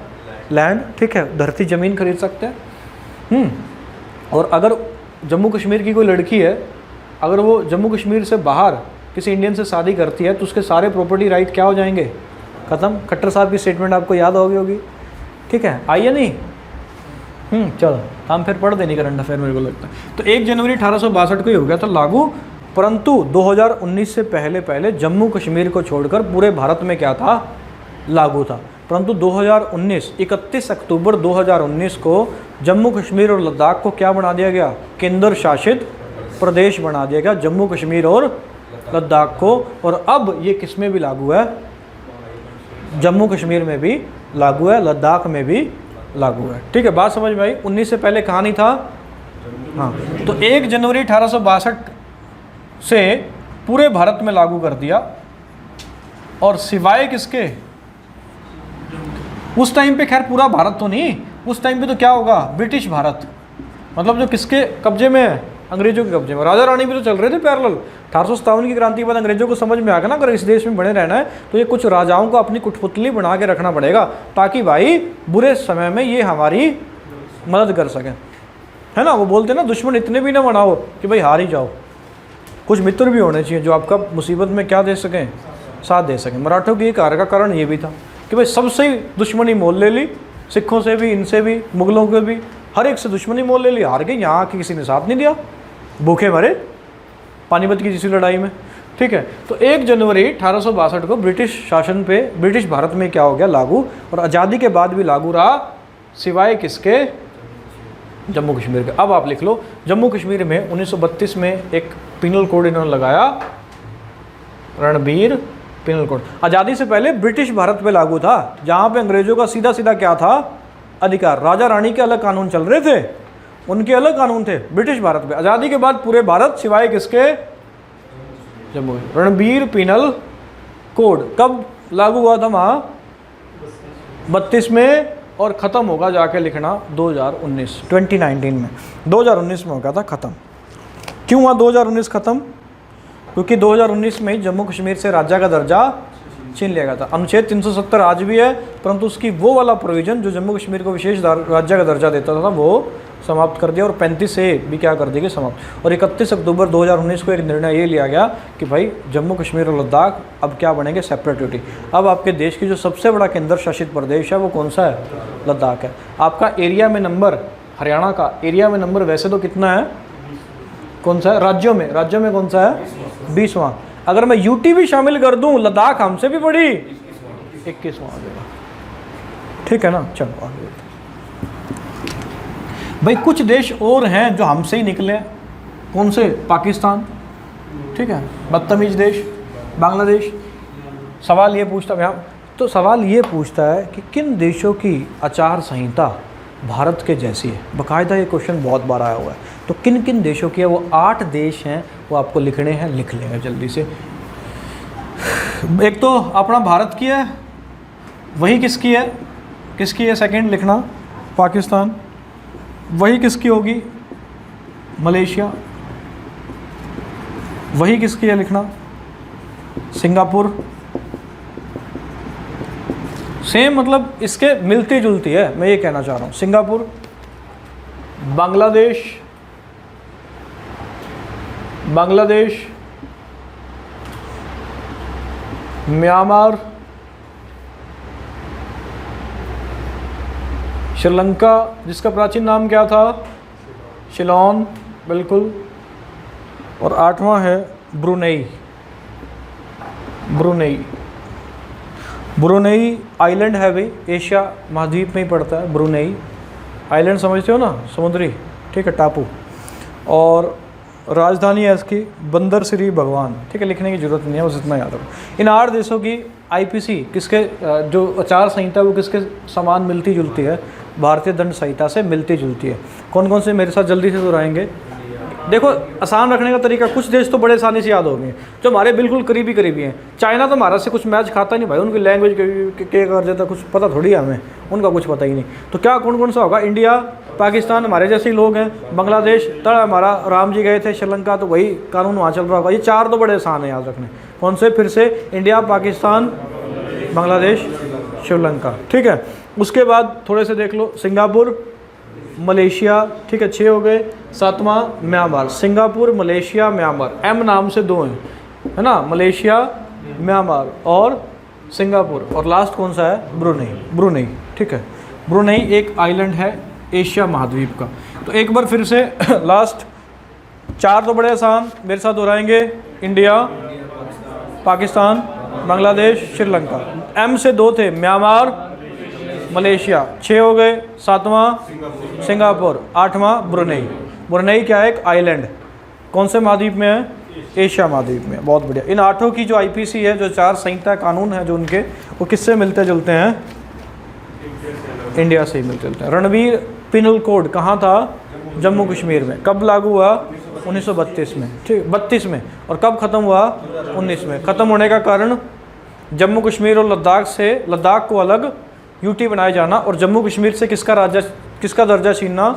लैंड, ठीक है, धरती ज़मीन खरीद सकते हैं। और अगर जम्मू कश्मीर की कोई लड़की है, अगर वो जम्मू कश्मीर से बाहर किसी इंडियन से शादी करती है तो उसके सारे प्रॉपर्टी राइट क्या हो जाएंगे? ख़त्म। खट्टर साहब की स्टेटमेंट आपको याद होगी, ठीक है, आई है नहीं? चलो हम फिर पढ़ देनी करंट अफेयर, मेरे को लगता है। तो 1 जनवरी 1862 को ही हो गया था लागू, परंतु 2019 से पहले जम्मू कश्मीर को छोड़कर पूरे भारत में क्या था? लागू था। परंतु 2019 31 अक्टूबर 2019 को जम्मू कश्मीर और लद्दाख को क्या बना दिया गया? केंद्र शासित प्रदेश बना दिया गया, जम्मू कश्मीर और लद्दाख को। और अब ये किस में भी लागू है? जम्मू कश्मीर में भी लागू है, लद्दाख में भी लागू है, ठीक है। बात समझ में आई? 19 से पहले कहाँ नहीं था? हाँ, तो 1 जनवरी 1862 से पूरे भारत में लागू कर दिया। और सिवाय किसके? उस टाइम पे खैर पूरा भारत तो नहीं, उस टाइम पे तो क्या होगा? ब्रिटिश भारत, मतलब जो किसके कब्जे में है? अंग्रेजों के कब्जे में। राजा रानी भी तो चल रहे थे पैरेलल, 1857 की क्रांति के बाद अंग्रेजों को समझ में आ गया ना, अगर इस देश में बने रहना है तो ये कुछ राजाओं को अपनी कुठपुतली बना के रखना पड़ेगा, ताकि भाई बुरे समय में ये हमारी मदद कर सकें, है ना। वो बोलते ना, दुश्मन इतने भी ना बनाओ कि भाई हार ही जाओ, कुछ मित्र भी होने चाहिए जो आपका मुसीबत में क्या दे सकें, साथ दे सकें। मराठों की एक हार का कारण ये भी था कि भाई सबसे ही दुश्मनी मोल ले ली, सिखों से भी, इनसे भी, मुगलों के भी, हर एक से दुश्मनी मोल ले ली, हार गए। यहाँ आके किसी ने साथ नहीं दिया, भूखे मरे पानीपत की जिसी लड़ाई में, ठीक है। तो 1 जनवरी 1862 को ब्रिटिश शासन पे, ब्रिटिश भारत में क्या हो गया, लागू, और आज़ादी के बाद भी लागू रहा, सिवाय किसके, जम्मू कश्मीर के। अब आप लिख लो, जम्मू कश्मीर में 1932 में एक पिनल कोड इन्होंने लगाया, रणबीर पिनल कोड। आज़ादी से पहले ब्रिटिश भारत पे लागू था, जहाँ पे अंग्रेजों का सीधा सीधा क्या था, अधिकार। राजा रानी के अलग कानून चल रहे थे, उनके अलग कानून थे ब्रिटिश भारत पे। आज़ादी के बाद पूरे भारत सिवाय किसके, जम्मू। रणबीर पिनल कोड कब लागू हुआ था, वहाँ 32 में, और ख़त्म होगा जाके लिखना 2019 में, 2019 में हो गया था ख़त्म। क्यों हुआ 2019 ख़त्म, क्योंकि 2019 में जम्मू कश्मीर से राज्य का दर्जा छीन लिया गया था। अनुच्छेद 370 आज भी है, परंतु उसकी वो वाला प्रोविज़न जो जम्मू कश्मीर को विशेष राज्य का दर्जा देता था वो समाप्त कर दिया, और 35 से भी क्या कर देगी, समाप्त। और 31 अक्टूबर 2019 को एक निर्णय ये लिया गया कि भाई जम्मू कश्मीर और लद्दाख अब क्या बनेंगे, सेपरेट यूटी। अब आपके देश की जो सबसे बड़ा केंद्र शासित प्रदेश है वो कौन सा है, लद्दाख है। आपका एरिया में नंबर, हरियाणा का एरिया में नंबर वैसे तो कितना है, कौन सा है, राज्यों में कौन सा है, 20वां। अगर मैं यूटी भी शामिल कर दूं, लद्दाख हमसे भी बड़ी 21वां आ जाएगा, ठीक है ना। चलो आगे भाई, कुछ देश और हैं जो हमसे ही निकले, कौन से, पाकिस्तान, ठीक है, बदतमीज देश, बांग्लादेश। सवाल ये पूछता है, तो सवाल ये पूछता है कि किन देशों की आचार संहिता भारत के जैसी है, बाकायदा ये क्वेश्चन बहुत बार आया हुआ है। तो किन किन देशों की है, वो 8 देश हैं, वो आपको लिखने हैं, लिख लेंगे जल्दी से। एक तो अपना भारत की है, वही किसकी है, सेकंड लिखना पाकिस्तान, वही किसकी होगी, मलेशिया, वही किसकी है लिखना, सिंगापुर। सेम मतलब इसके मिलती जुलती है, मैं ये कहना चाह रहा हूँ। सिंगापुर, बांग्लादेश, म्यांमार, श्रीलंका जिसका प्राचीन नाम क्या था, शिलोन, बिल्कुल। और 8वां है ब्रुनेई। ब्रुनेई आइलैंड है भाई, एशिया महाद्वीप में ही पड़ता है। ब्रुनेई आइलैंड समझते हो ना, समुद्री, ठीक है, टापू। और राजधानी है इसकी बंदर श्री भगवान, ठीक है, लिखने की जरूरत नहीं है, बस इतना याद रखो। इन 8 देशों की आईपीसी किसके, जो आचार संहिता वो किसके समान मिलती जुलती है, भारतीय दंड संहिता से मिलती जुलती है। कौन कौन से मेरे साथ जल्दी से दोहराएंगे। देखो आसान रखने का तरीका, कुछ देश तो बड़े आसानी से याद हो गए जो हमारे बिल्कुल करीबी हैं। चाइना तो हमारा से कुछ मैच खाता नहीं भाई, उनकी लैंग्वेज क्या कर देता कुछ पता थोड़ी है हमें, उनका कुछ पता ही नहीं। तो क्या कौन कौन सा होगा, इंडिया, पाकिस्तान हमारे जैसे ही लोग हैं, बांग्लादेश तड़ हमारा राम जी गए थे, श्रीलंका तो वही कानून वहाँ चल रहा होगा। ये 4 तो बड़े आसान है याद रखने। कौन से, फिर से, इंडिया, पाकिस्तान, बांग्लादेश, श्रीलंका, ठीक है। उसके बाद थोड़े से देख लो, सिंगापुर, मलेशिया, ठीक है, 6 हो गए। 7वां Myanmar, Singapore, Malaysia, Myanmar, M नाम से 2 हैं, है ना, मलेशिया, म्यांमार और सिंगापुर। और लास्ट कौन सा है, ब्रुनेई, ठीक है। ब्रुनेई एक आइलैंड है एशिया महाद्वीप का। तो एक बार फिर से लास्ट 4 तो बड़े आसान, मेरे साथ दोहराएंगे, इंडिया, पाकिस्तान, बांग्लादेश, श्रीलंका। एम से 2 थे, म्यांमार, मलेशिया, 6 हो गए। 7वां सिंगापुर, 8वां ब्रुनेई क्या है, एक आइलैंड, कौन से महाद्वीप में है, एशिया महाद्वीप में। बहुत बढ़िया। इन 8 की जो आईपीसी है, जो 4 संहिता कानून है जो उनके, वो किससे मिलते जुलते हैं, इंडिया से ही मिलते जुलते हैं। रणबीर पिनल कोड कहाँ था, जम्मू कश्मीर में। कब लागू हुआ, 1932 में, ठीक, 32 में। और कब ख़त्म हुआ, 19 में। ख़त्म होने का कारण जम्मू कश्मीर और लद्दाख को अलग यूटी बनाए जाना, और जम्मू कश्मीर से किसका दर्जा छीनना,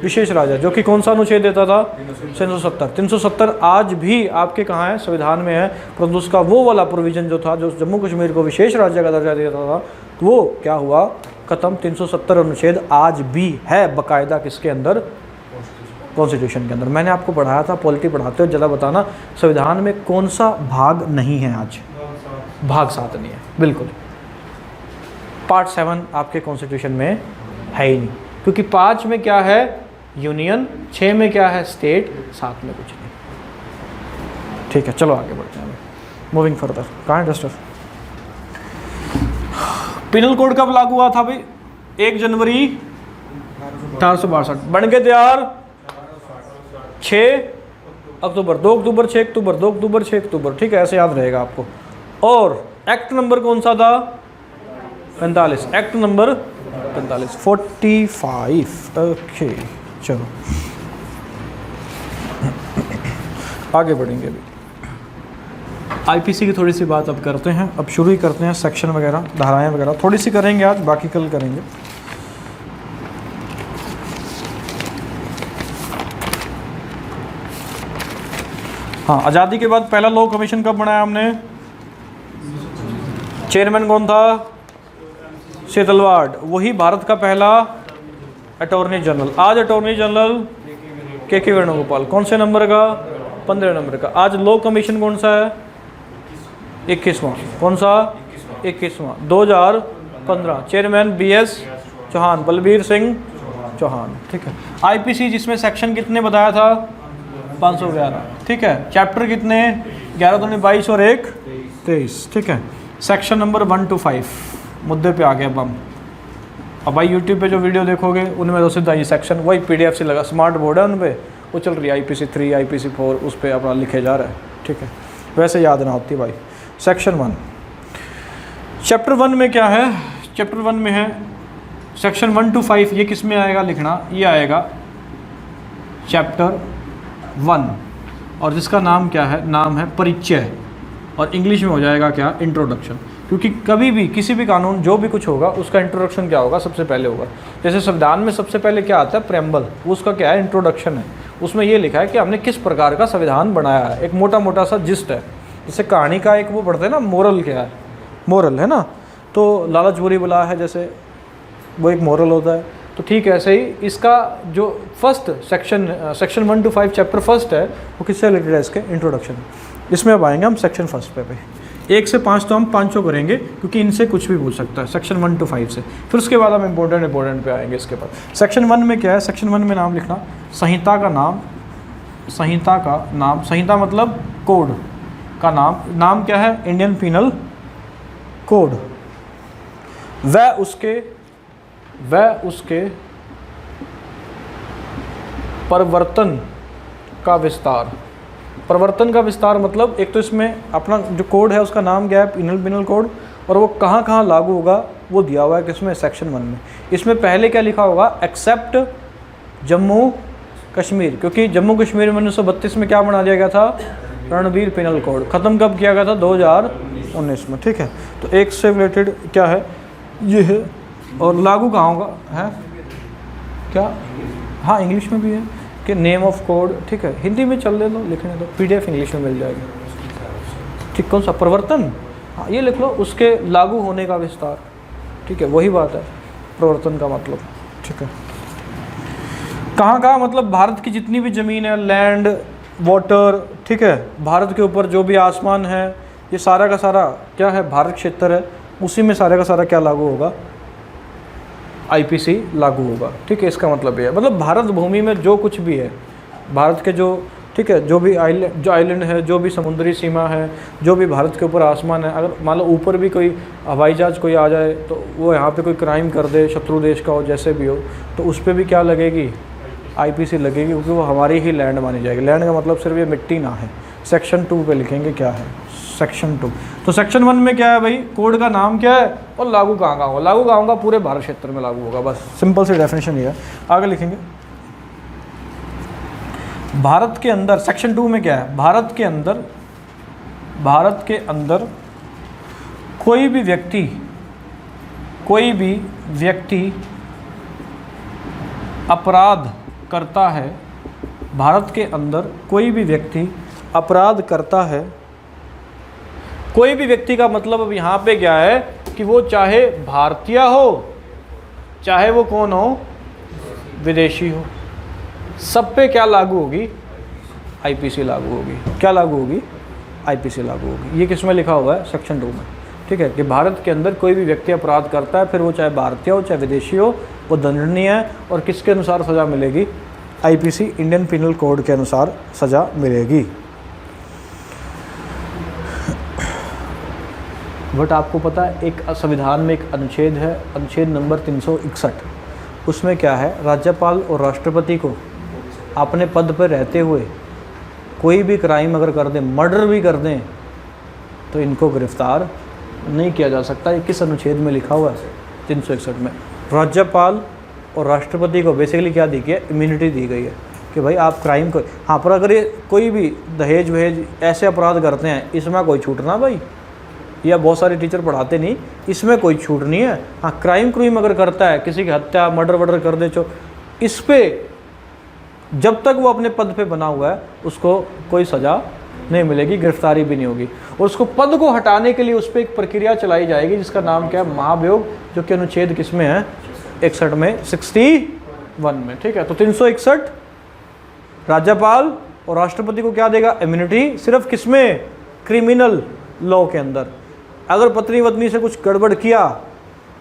विशेष राज्य, जो कि कौन सा अनुच्छेद देता था? 370। 370 आज भी आपके कहाँ है? संविधान में है, परंतु उसका वो वाला प्रोविज़न जो था, जो जम्मू कश्मीर को विशेष राज्य का दर्जा देता था, तो वो क्या हुआ? खत्म। 370 अनुच्छेद आज भी है बाकायदा किसके अंदर? कॉन्स्टिट्यूशन के अंदर। मैंने आपको पढ़ाया था, पॉलिटी पढ़ाते हो ज़रा बताना संविधान में कौन सा भाग नहीं है आज? भाग 7 नहीं है, बिल्कुल। पार्ट 7 आपके कॉन्स्टिट्यूशन में है ही नहीं, क्योंकि 5 में क्या है? यूनियन, 6 में क्या है? स्टेट, 7 में कुछ नहीं। ठीक है, चलो आगे बढ़ते हैं। मूविंग फर्दर, कहाँ है डस्टर? पिनल कोड कब लागू हुआ था भाई? 1 जनवरी 1862। बन के तैयार 6 अक्टूबर, 2 अक्टूबर, 6 अक्टूबर, 2 अक्टूबर, 6 अक्टूबर। ठीक है, ऐसे याद रहेगा आपको। और एक्ट नंबर कौन सा था? 45। Act number 45, 45। ओके, चलो आगे बढ़ेंगे। अभी आईपीसी की थोड़ी सी बात अब करते हैं। अब शुरू ही करते हैं, सेक्शन वगैरह, धाराएं वगैरह थोड़ी सी करेंगे आज, बाकी कल करेंगे। हाँ, आज़ादी के बाद पहला लॉ कमीशन कब बनाया हमने? चेयरमैन कौन था? सेतलवाड। वही भारत का पहला अटॉर्नी जनरल। आज अटॉर्नी जनरल के वेणुगोपाल। कौन से नंबर का? 15 नंबर का। आज लॉ कमीशन कौन सा है? 21वां। कौन सा? 21वां। 2015। Chairman BS Chauhan, Balbir Singh Chauhan. ठीक है। आईपीसी जिसमें सेक्शन कितने बताया था? 511। ठीक है। चैप्टर कितने? 11 दूनी 22 और 1 23। ठीक है। सेक्शन नंबर 1 to 5 मुद्दे पे आ गए अब हम। अब भाई यूट्यूब पे जो वीडियो देखोगे उनमें तो सीधा ये सेक्शन वही PDF से लगा, स्मार्ट बोर्ड है उन पर, वो चल रही है IPC 3 IPC 4, उस पर अपना लिखे जा रहा है। ठीक है, वैसे याद ना होती भाई। सेक्शन 1, चैप्टर 1 में क्या है? चैप्टर 1 में है सेक्शन 1 to 5। ये किस में आएगा लिखना? ये आएगा चैप्टर 1, और जिसका नाम क्या है? नाम है परिचय, और इंग्लिश में हो जाएगा क्या? इंट्रोडक्शन। क्योंकि कभी भी किसी भी कानून जो भी कुछ होगा उसका इंट्रोडक्शन क्या होगा? सबसे पहले होगा। जैसे संविधान में सबसे पहले क्या आता है? प्रेम्बल। उसका क्या है? इंट्रोडक्शन है। उसमें ये लिखा है कि हमने किस प्रकार का संविधान बनाया है, एक मोटा मोटा सा जिस्ट है। जैसे कहानी का एक वो पढ़ते हैं ना, मोरल क्या है? मोरल है ना, तो लालच बुरी बला है, जैसे वो एक मोरल होता है। तो ठीक है, ऐसे ही इसका जो first section 1 to 5 chapter first है, वो किससे रिलेटेड है? इसके इंट्रोडक्शन। इसमें अब आएंगे हम सेक्शन फर्स्ट पे। 1 से 5 तो हम 5 करेंगे, क्योंकि इनसे कुछ भी पूछ सकता है, सेक्शन 1 to 5 से। फिर उसके बाद हम इंपॉर्टेंट पे आएंगे इसके बाद। सेक्शन 1 में क्या है? सेक्शन 1 में नाम लिखना, संहिता का नाम। संहिता का नाम, संहिता मतलब कोड का नाम। नाम क्या है? Indian penal code. वह उसके परिवर्तन का विस्तार। परिवर्तन का विस्तार मतलब एक तो इसमें अपना जो कोड है उसका नाम क्या है? पीनल कोड, और वो कहाँ कहाँ लागू होगा वो दिया हुआ है किसमें? सेक्शन 1 में। इसमें पहले क्या लिखा होगा? एक्सेप्ट जम्मू कश्मीर, क्योंकि जम्मू कश्मीर में 1932 में क्या बना दिया गया था? Ranbir penal code. ख़त्म कब किया गया था? 2019 में। ठीक है, तो एक से रिलेटेड क्या है? ये है। और लागू कहाँ होगा? है क्या? हाँ, इंग्लिश में भी है कि नेम ऑफ कोड। ठीक है, हिंदी में चल दे दो, लिखने दो, PDF इंग्लिश में मिल जाएगी। ठीक, कौन सा? परिवर्तन। हाँ, ये लिख लो, उसके लागू होने का विस्तार। ठीक है, वही बात है परिवर्तन का मतलब। ठीक है, कहाँ कहाँ मतलब भारत की जितनी भी ज़मीन है, लैंड, वाटर, ठीक है, भारत के ऊपर जो भी आसमान है, ये सारा का सारा क्या है? भारत क्षेत्र है, उसी में सारा का सारा क्या लागू होगा? IPC लागू होगा। ठीक है, इसका मतलब ये है, मतलब भारत भूमि में जो कुछ भी है, भारत के जो, ठीक है, जो भी आइलैंड है, जो भी समुद्री सीमा है, जो भी भारत के ऊपर आसमान है, अगर मान लो ऊपर भी कोई हवाई जहाज़ कोई आ जाए तो वो यहाँ पे कोई क्राइम कर दे, शत्रु देश का हो, जैसे भी हो, तो उस पर भी क्या लगेगी? IPC लगेगी, क्योंकि वो हमारी ही लैंड मानी जाएगी। लैंड का मतलब सिर्फ ये मिट्टी ना है। सेक्शन 2 पे लिखेंगे क्या है? सेक्शन 2। तो सेक्शन 1 में क्या है भाई? कोड का नाम क्या है और लागू कहाँ कहाँ होगा? लागू कहाँ होगा? पूरे भारत क्षेत्र में लागू होगा, बस सिंपल सी डेफिनेशन ये है। आगे लिखेंगे भारत के अंदर। सेक्शन 2 में क्या है? भारत के अंदर कोई भी व्यक्ति अपराध करता है, भारत के अंदर कोई भी व्यक्ति अपराध करता है, कोई भी व्यक्ति का मतलब अब यहाँ पे क्या है कि वो चाहे भारतीय हो, चाहे वो कौन हो, विदेशी हो, सब पे क्या लागू होगी, आईपीसी लागू होगी। क्या लागू होगी, आईपीसी लागू होगी। ये किस में लिखा हुआ है, सेक्शन 2 में, ठीक है, कि भारत के अंदर कोई भी व्यक्ति अपराध करता है, फिर वो चाहे भारतीय हो चाहे विदेशी हो, वो दंडनीय है और किसके अनुसार सज़ा मिलेगी, आईपीसी इंडियन पिनल कोड के अनुसार सज़ा मिलेगी। बट आपको पता है एक संविधान में एक अनुच्छेद है, अनुच्छेद नंबर 361, उसमें क्या है, राज्यपाल और राष्ट्रपति को अपने पद पर रहते हुए कोई भी क्राइम अगर कर दें, मर्डर भी कर दें, तो इनको गिरफ्तार नहीं किया जा सकता। ये किस अनुच्छेद में लिखा हुआ है, 361 में। राज्यपाल और राष्ट्रपति को बेसिकली क्या दी गई है, इम्यूनिटी दी गई है कि भाई आप क्राइम को, हाँ, पर अगर ये कोई भी दहेज वहेज ऐसे अपराध करते हैं, इसमें कोई छूट ना भाई, या बहुत सारे टीचर पढ़ाते नहीं, इसमें कोई छूट नहीं है। हाँ, क्राइम अगर करता है, किसी की हत्या मर्डर वर्डर कर दे, जो इस पे जब तक वो अपने पद पे बना हुआ है उसको कोई सज़ा नहीं मिलेगी, गिरफ्तारी भी नहीं होगी। और उसको पद को हटाने के लिए उस पर एक प्रक्रिया चलाई जाएगी जिसका नाम क्या है, महाभियोग, जो कि अनुच्छेद किस में है, 61 में, 61 में, ठीक है। तो 361 राज्यपाल और राष्ट्रपति को क्या देगा, इम्यूनिटी, सिर्फ किस में, क्रिमिनल लॉ के अंदर। अगर पत्नी वत्नी से कुछ गड़बड़ किया,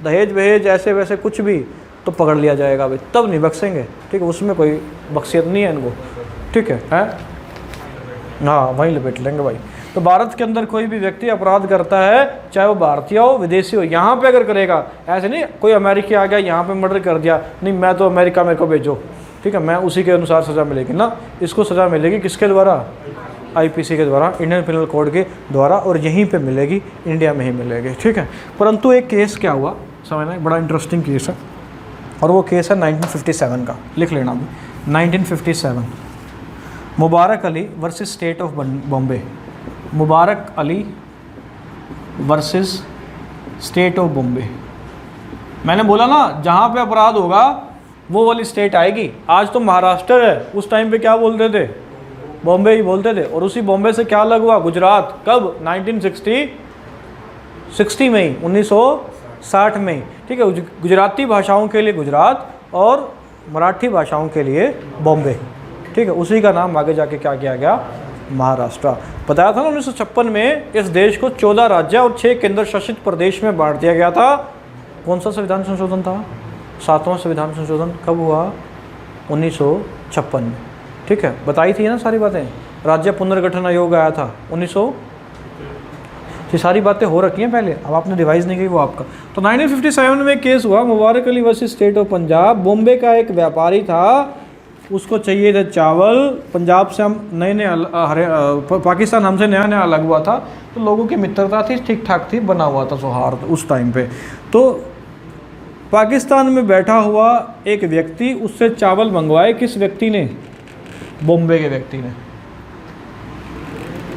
दहेज वहेज ऐसे वैसे कुछ भी, तो पकड़ लिया जाएगा भाई, तब नहीं बख्शेंगे, ठीक है, उसमें कोई बख्शियत नहीं है इनको, ठीक है, हाँ, वहीं लपेट लेंगे भाई। तो भारत के अंदर कोई भी व्यक्ति अपराध करता है, चाहे वो भारतीय हो विदेशी हो, यहाँ पे अगर करेगा, ऐसे नहीं कोई अमेरिकी आ गया यहाँ पे मर्डर कर दिया, नहीं मैं तो अमेरिका मेरे को भेजो, ठीक है, मैं उसी के अनुसार सज़ा मिलेगी ना, इसको सज़ा मिलेगी किसके द्वारा, आईपीसी के द्वारा, इंडियन पिनल कोड के द्वारा, और यहीं पे मिलेगी, इंडिया में ही मिलेगी, ठीक है। परंतु एक केस क्या हुआ, समझना, बड़ा इंटरेस्टिंग केस है, और वो केस है 1957 का, लिख लेना अभी, 1957, Mubarak Ali versus state of Bombay. Mubarak Ali versus state of Bombay. मैंने बोला ना, जहाँ पे अपराध होगा वो वाली स्टेट आएगी। आज तो महाराष्ट्र है, उस टाइम पे क्या बोलते थे, बॉम्बे ही बोलते थे। और उसी बॉम्बे से क्या अलग हुआ, गुजरात, कब, 1960 में ही, 1960 में, ठीक है। गुजराती भाषाओं के लिए गुजरात और मराठी भाषाओं के लिए बॉम्बे, ठीक है। उसी का नाम आगे जाके क्या किया गया, महाराष्ट्र। बताया था ना 1956 में इस देश को 14 राज्य और 6 केंद्र शासित प्रदेश में बांट दिया गया था। कौन सा संविधान संशोधन था, 7वां संविधान संशोधन कब हुआ, 1956 में, ठीक है। बताई थी ना सारी बातें, राज्य पुनर्गठन आयोग आया था 1900, ये सारी बातें हो रखी हैं पहले, अब आपने रिवाइज नहीं की वो आपका। तो 1957 में केस हुआ, Mubarak Ali versus state of Punjab. Bombay का एक व्यापारी था, उसको चाहिए थे चावल, पंजाब से हम पाकिस्तान हमसे नया नया अलग हुआ था, तो लोगों की मित्रता थी, ठीक ठाक थी, बना हुआ था सौहार्द उस टाइम पे। तो पाकिस्तान में बैठा हुआ एक व्यक्ति, उससे चावल मंगवाए, किस व्यक्ति ने, बॉम्बे के व्यक्ति ने।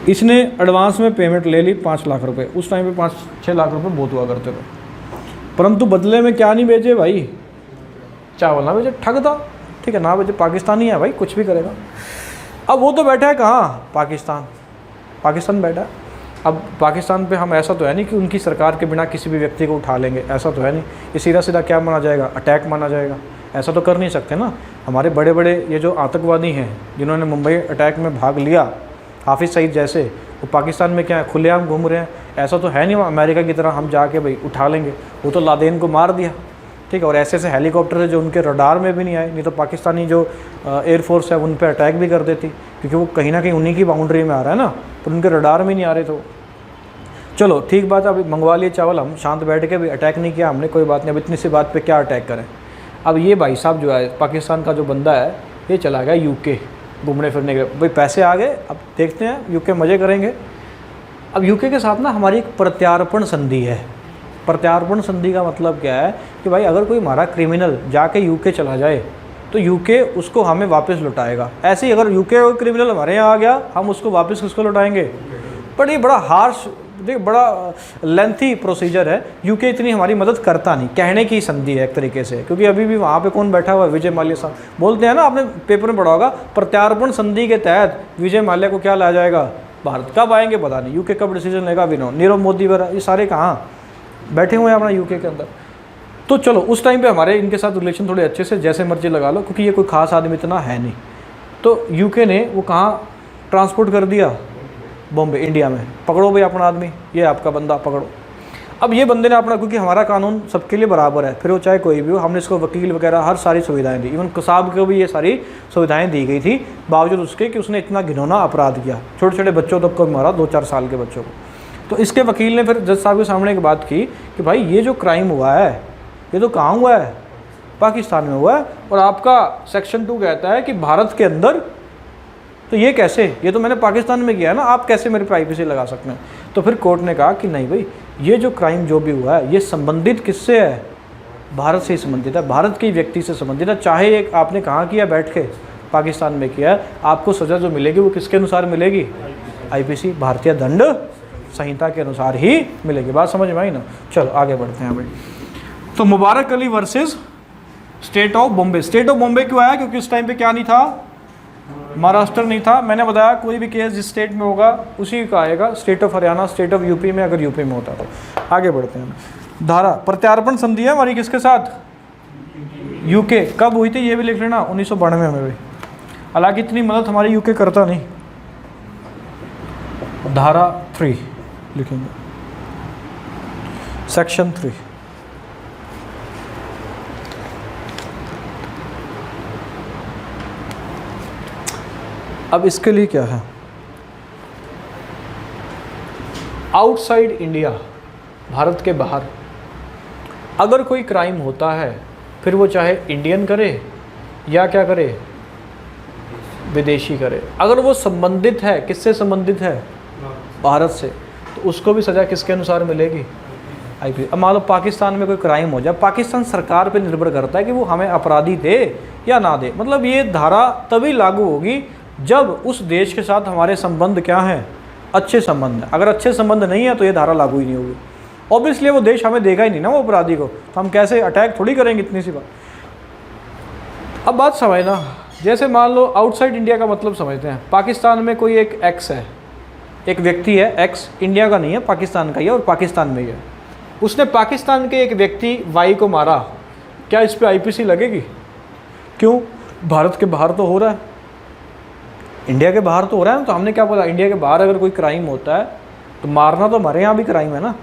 इसने एडवांस में पेमेंट ले ली 5 लाख रुपए, उस टाइम पे 5-6 लाख रुपए बहुत हुआ करते थे, परंतु बदले में क्या नहीं भेजे भाई, चावल ना भेजे, ठग था, ठीक है, ना भेजे, पाकिस्तानी है भाई, कुछ भी करेगा। अब वो तो बैठा है कहाँ, पाकिस्तान बैठा है। अब पाकिस्तान पे हम, ऐसा तो है नहीं कि उनकी सरकार के बिना किसी भी व्यक्ति को उठा लेंगे, ऐसा तो है नहीं। ये सीधा सीधा क्या माना जाएगा, अटैक माना जाएगा, ऐसा तो कर नहीं सकते ना। हमारे बड़े बड़े ये जो आतंकवादी हैं जिन्होंने मुंबई अटैक में भाग लिया, हाफिज़ सईद जैसे, वो पाकिस्तान में क्या है, खुलेआम घूम रहे हैं, ऐसा तो है नहीं अमेरिका की तरह हम जाके भाई उठा लेंगे। वो तो लादेन को मार दिया, ठीक है, और ऐसे ऐसे हेलीकॉप्टर है जो उनके रडार में भी नहीं आए, नहीं तो पाकिस्तानी जो एयरफोर्स है उन पर अटैक भी कर देती, क्योंकि वो कहीं ना कहीं उन्हीं की बाउंड्री में आ रहा है ना, तो उनके रडार में नहीं आ रहे। तो चलो ठीक बात है, अभी मंगवा लिए चावल, हम शांत बैठ के भी अटैक नहीं किया हमने, कोई बात नहीं, अब इतनी सी बात पे क्या अटैक करें। अब ये भाई साहब जो है, पाकिस्तान का जो बंदा है, ये चला गया यूके घूमने फिरने के, भाई पैसे आ गए, अब देखते हैं यूके मज़े करेंगे। अब यूके के साथ ना हमारी एक प्रत्यार्पण संधि है। प्रत्यार्पण संधि का मतलब क्या है कि भाई अगर कोई हमारा क्रिमिनल जाके यूके चला जाए तो यूके उसको हमें वापस लौटाएगा। ऐसे ही अगर यूके कोई क्रिमिनल हमारे यहाँ आ गया, हम उसको वापस किसको लौटाएंगे। बट ये बड़ा हार्श देख बड़ा लेंथी प्रोसीजर है। यूके इतनी हमारी मदद करता नहीं, कहने की संधि है एक तरीके से, क्योंकि अभी भी वहाँ पे कौन बैठा हुआ है, विजय माल्या साहब। बोलते हैं ना, आपने पेपर में पढ़ा होगा, प्रत्यार्पण संधि के तहत विजय माल्या को क्या लाया जाएगा, भारत। कब आएंगे पता नहीं, यूके कब डिसीजन लेगा भी नो। नीरव मोदी वगैरह ये सारे कहाँ बैठे हुए हैं अपना यूके के अंदर। तो चलो उस टाइम पे हमारे इनके साथ रिलेशन थोड़े अच्छे से जैसे मर्जी लगा लो, क्योंकि ये कोई खास आदमी इतना है नहीं। तो यूके ने वो कहाँ ट्रांसपोर्ट कर दिया, बॉम्बे, इंडिया में। पकड़ो भाई अपना आदमी, ये आपका बंदा पकड़ो। अब ये बंदे ने अपना, क्योंकि हमारा कानून सबके लिए बराबर है, फिर वो चाहे कोई भी हो, हमने इसको वकील वगैरह हर सारी सुविधाएं दी। इवन कसाब को भी ये सारी सुविधाएं दी गई थी, बावजूद उसके कि उसने इतना घिनौना अपराध किया, छोटे छोटे बच्चों तक को मारा, 2-4 साल के बच्चों को। तो इसके वकील ने फिर जज साहब के सामने एक बात की कि भाई ये जो क्राइम हुआ है ये तो कहाँ हुआ है, पाकिस्तान में हुआ है, और आपका सेक्शन 2 कहता है कि भारत के अंदर। तो ये कैसे, ये तो मैंने पाकिस्तान में किया है ना, आप कैसे मेरे पे आईपीसी लगा सकते हैं। तो फिर कोर्ट ने कहा कि नहीं भाई, ये जो क्राइम जो भी हुआ है ये संबंधित किससे है, भारत से ही संबंधित है, भारत के व्यक्ति से संबंधित है। चाहे एक आपने कहाँ किया, बैठ के पाकिस्तान में किया है, आपको सज़ा जो मिलेगी वो किसके अनुसार मिलेगी, आईपीसी, भारतीय दंड संहिता के अनुसार ही मिलेगी। बात समझ में आई ना। चलो आगे बढ़ते हैं भाई। तो Mubarak Ali versus state of Bombay. State of Bombay क्यों आया, क्योंकि उस टाइम पे क्या नहीं था, महाराष्ट्र नहीं था। मैंने बताया कोई भी केस जिस स्टेट में होगा उसी का आएगा, state of Haryana, state of UP में, अगर यूपी में होता तो। आगे बढ़ते हैं। धारा प्रत्यार्पण संधि है हमारी किसके साथ, यूके। कब हुई थी ये भी लिख लेना, 1992 में भी। हालांकि इतनी मदद हमारी यूके करता नहीं। धारा 3 लिखेंगे, सेक्शन 3। अब इसके लिए क्या है, आउटसाइड इंडिया, भारत के बाहर अगर कोई क्राइम होता है, फिर वो चाहे इंडियन करे या क्या करे, विदेशी करे, अगर वो संबंधित है, किससे संबंधित है, भारत से, तो उसको भी सज़ा किसके अनुसार मिलेगी, आईपीसी। अब मान लो पाकिस्तान में कोई क्राइम हो जाए, पाकिस्तान सरकार पे निर्भर करता है कि वो हमें अपराधी दे या ना दे। मतलब ये धारा तभी लागू होगी जब उस देश के साथ हमारे संबंध क्या हैं, अच्छे संबंध हैं। अगर अच्छे संबंध नहीं है तो ये धारा लागू ही नहीं होगी। ऑब्वियसली वो देश हमें देगा ही नहीं ना वो अपराधी को, तो हम कैसे अटैक थोड़ी करेंगे, इतनी सी बात। अब बात समझना, जैसे मान लो आउटसाइड इंडिया का मतलब समझते हैं। पाकिस्तान में कोई एक एक्स है, एक व्यक्ति है एक्स, इंडिया का नहीं है, पाकिस्तान का ही है और पाकिस्तान में ही है। उसने पाकिस्तान के एक व्यक्ति वाई को मारा, क्या इस पर आईपीसी लगेगी? क्यों? भारत के बाहर तो हो रहा है, इंडिया के बाहर तो हो रहा है। तो हमने क्या बोला, इंडिया के बाहर अगर कोई क्राइम होता है तो मारना तो हमारे यहाँ भी क्राइम है ना,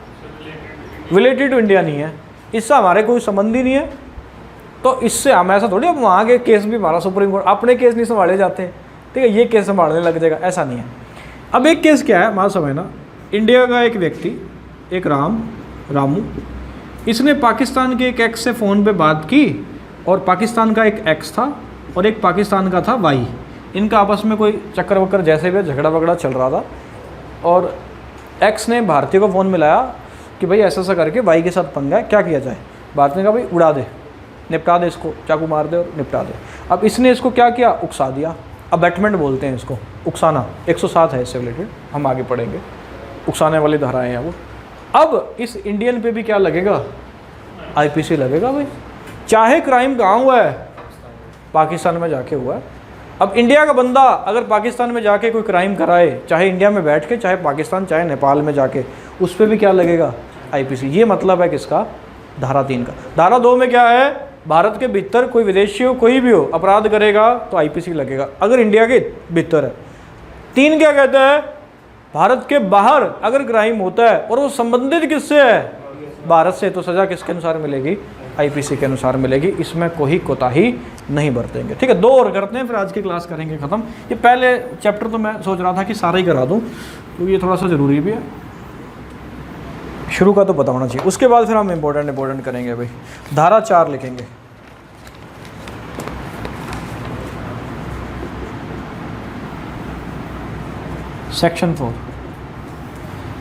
रिलेटेड टू इंडिया नहीं है, इससे हमारे कोई संबंध ही नहीं है। तो इससे हम ऐसा थोड़ी, अब वहाँ के केस भी हमारा सुप्रीम कोर्ट, अपने केस नहीं संभाले जाते, ठीक है, ये केस संभालने लग जाएगा, ऐसा नहीं है। अब एक केस क्या है मान समझना, इंडिया का एक व्यक्ति, एक रामू, इसने पाकिस्तान के एक एक्स से फ़ोन पे बात की, और पाकिस्तान का एक एक्स था और एक पाकिस्तान का था वाई। इनका आपस में कोई चक्कर वक्कर जैसे भी झगड़ा वगड़ा चल रहा था, और एक्स ने भारतीय को फ़ोन मिलाया कि भाई ऐसा ऐसा करके वाई के साथ पंगा है, क्या किया जाए। भारत ने कहा भाई उड़ा दे, निपटा दे इसको, चाकू मार दे और निपटा दे। अब इसने इसको क्या किया, उकसा दिया। अबैटमेंट बोलते हैं इसको, उकसाना, 107 है इससे रिलेटेड, हम आगे पढ़ेंगे, उकसाने वाली धाराएँ हैं वो। अब इस इंडियन पे भी क्या लगेगा, आईपीसी लगेगा भाई, चाहे क्राइम कहाँ हुआ है, पाकिस्तान में जाके हुआ है। अब इंडिया का बंदा अगर पाकिस्तान में जाके कोई क्राइम कराए, चाहे इंडिया में बैठ के, चाहे पाकिस्तान, चाहे नेपाल में जाके, उस पर भी क्या लगेगा, आईपीसी। ये मतलब है किसका, धारा 3 का। धारा 2 में क्या है, भारत के भीतर कोई विदेशी हो, कोई भी हो, अपराध करेगा तो आईपीसी लगेगा, अगर इंडिया के भीतर है। 3 क्या कहता है, भारत के बाहर अगर क्राइम होता है और वो संबंधित किससे है, भारत से, तो सज़ा किसके अनुसार मिलेगी, आईपीसी के अनुसार मिलेगी। इसमें कोई कोताही नहीं बरतेंगे, ठीक है। 2 और करते हैं, फिर आज की क्लास करेंगे ख़त्म। ये पहले चैप्टर तो मैं सोच रहा था कि सारा ही करा दूँ, क्योंकि ये थोड़ा सा ज़रूरी भी है, शुरू का तो पता होना चाहिए। उसके बाद फिर हम इम्पोर्टेंट करेंगे भाई। धारा 4 लिखेंगे, सेक्शन 4।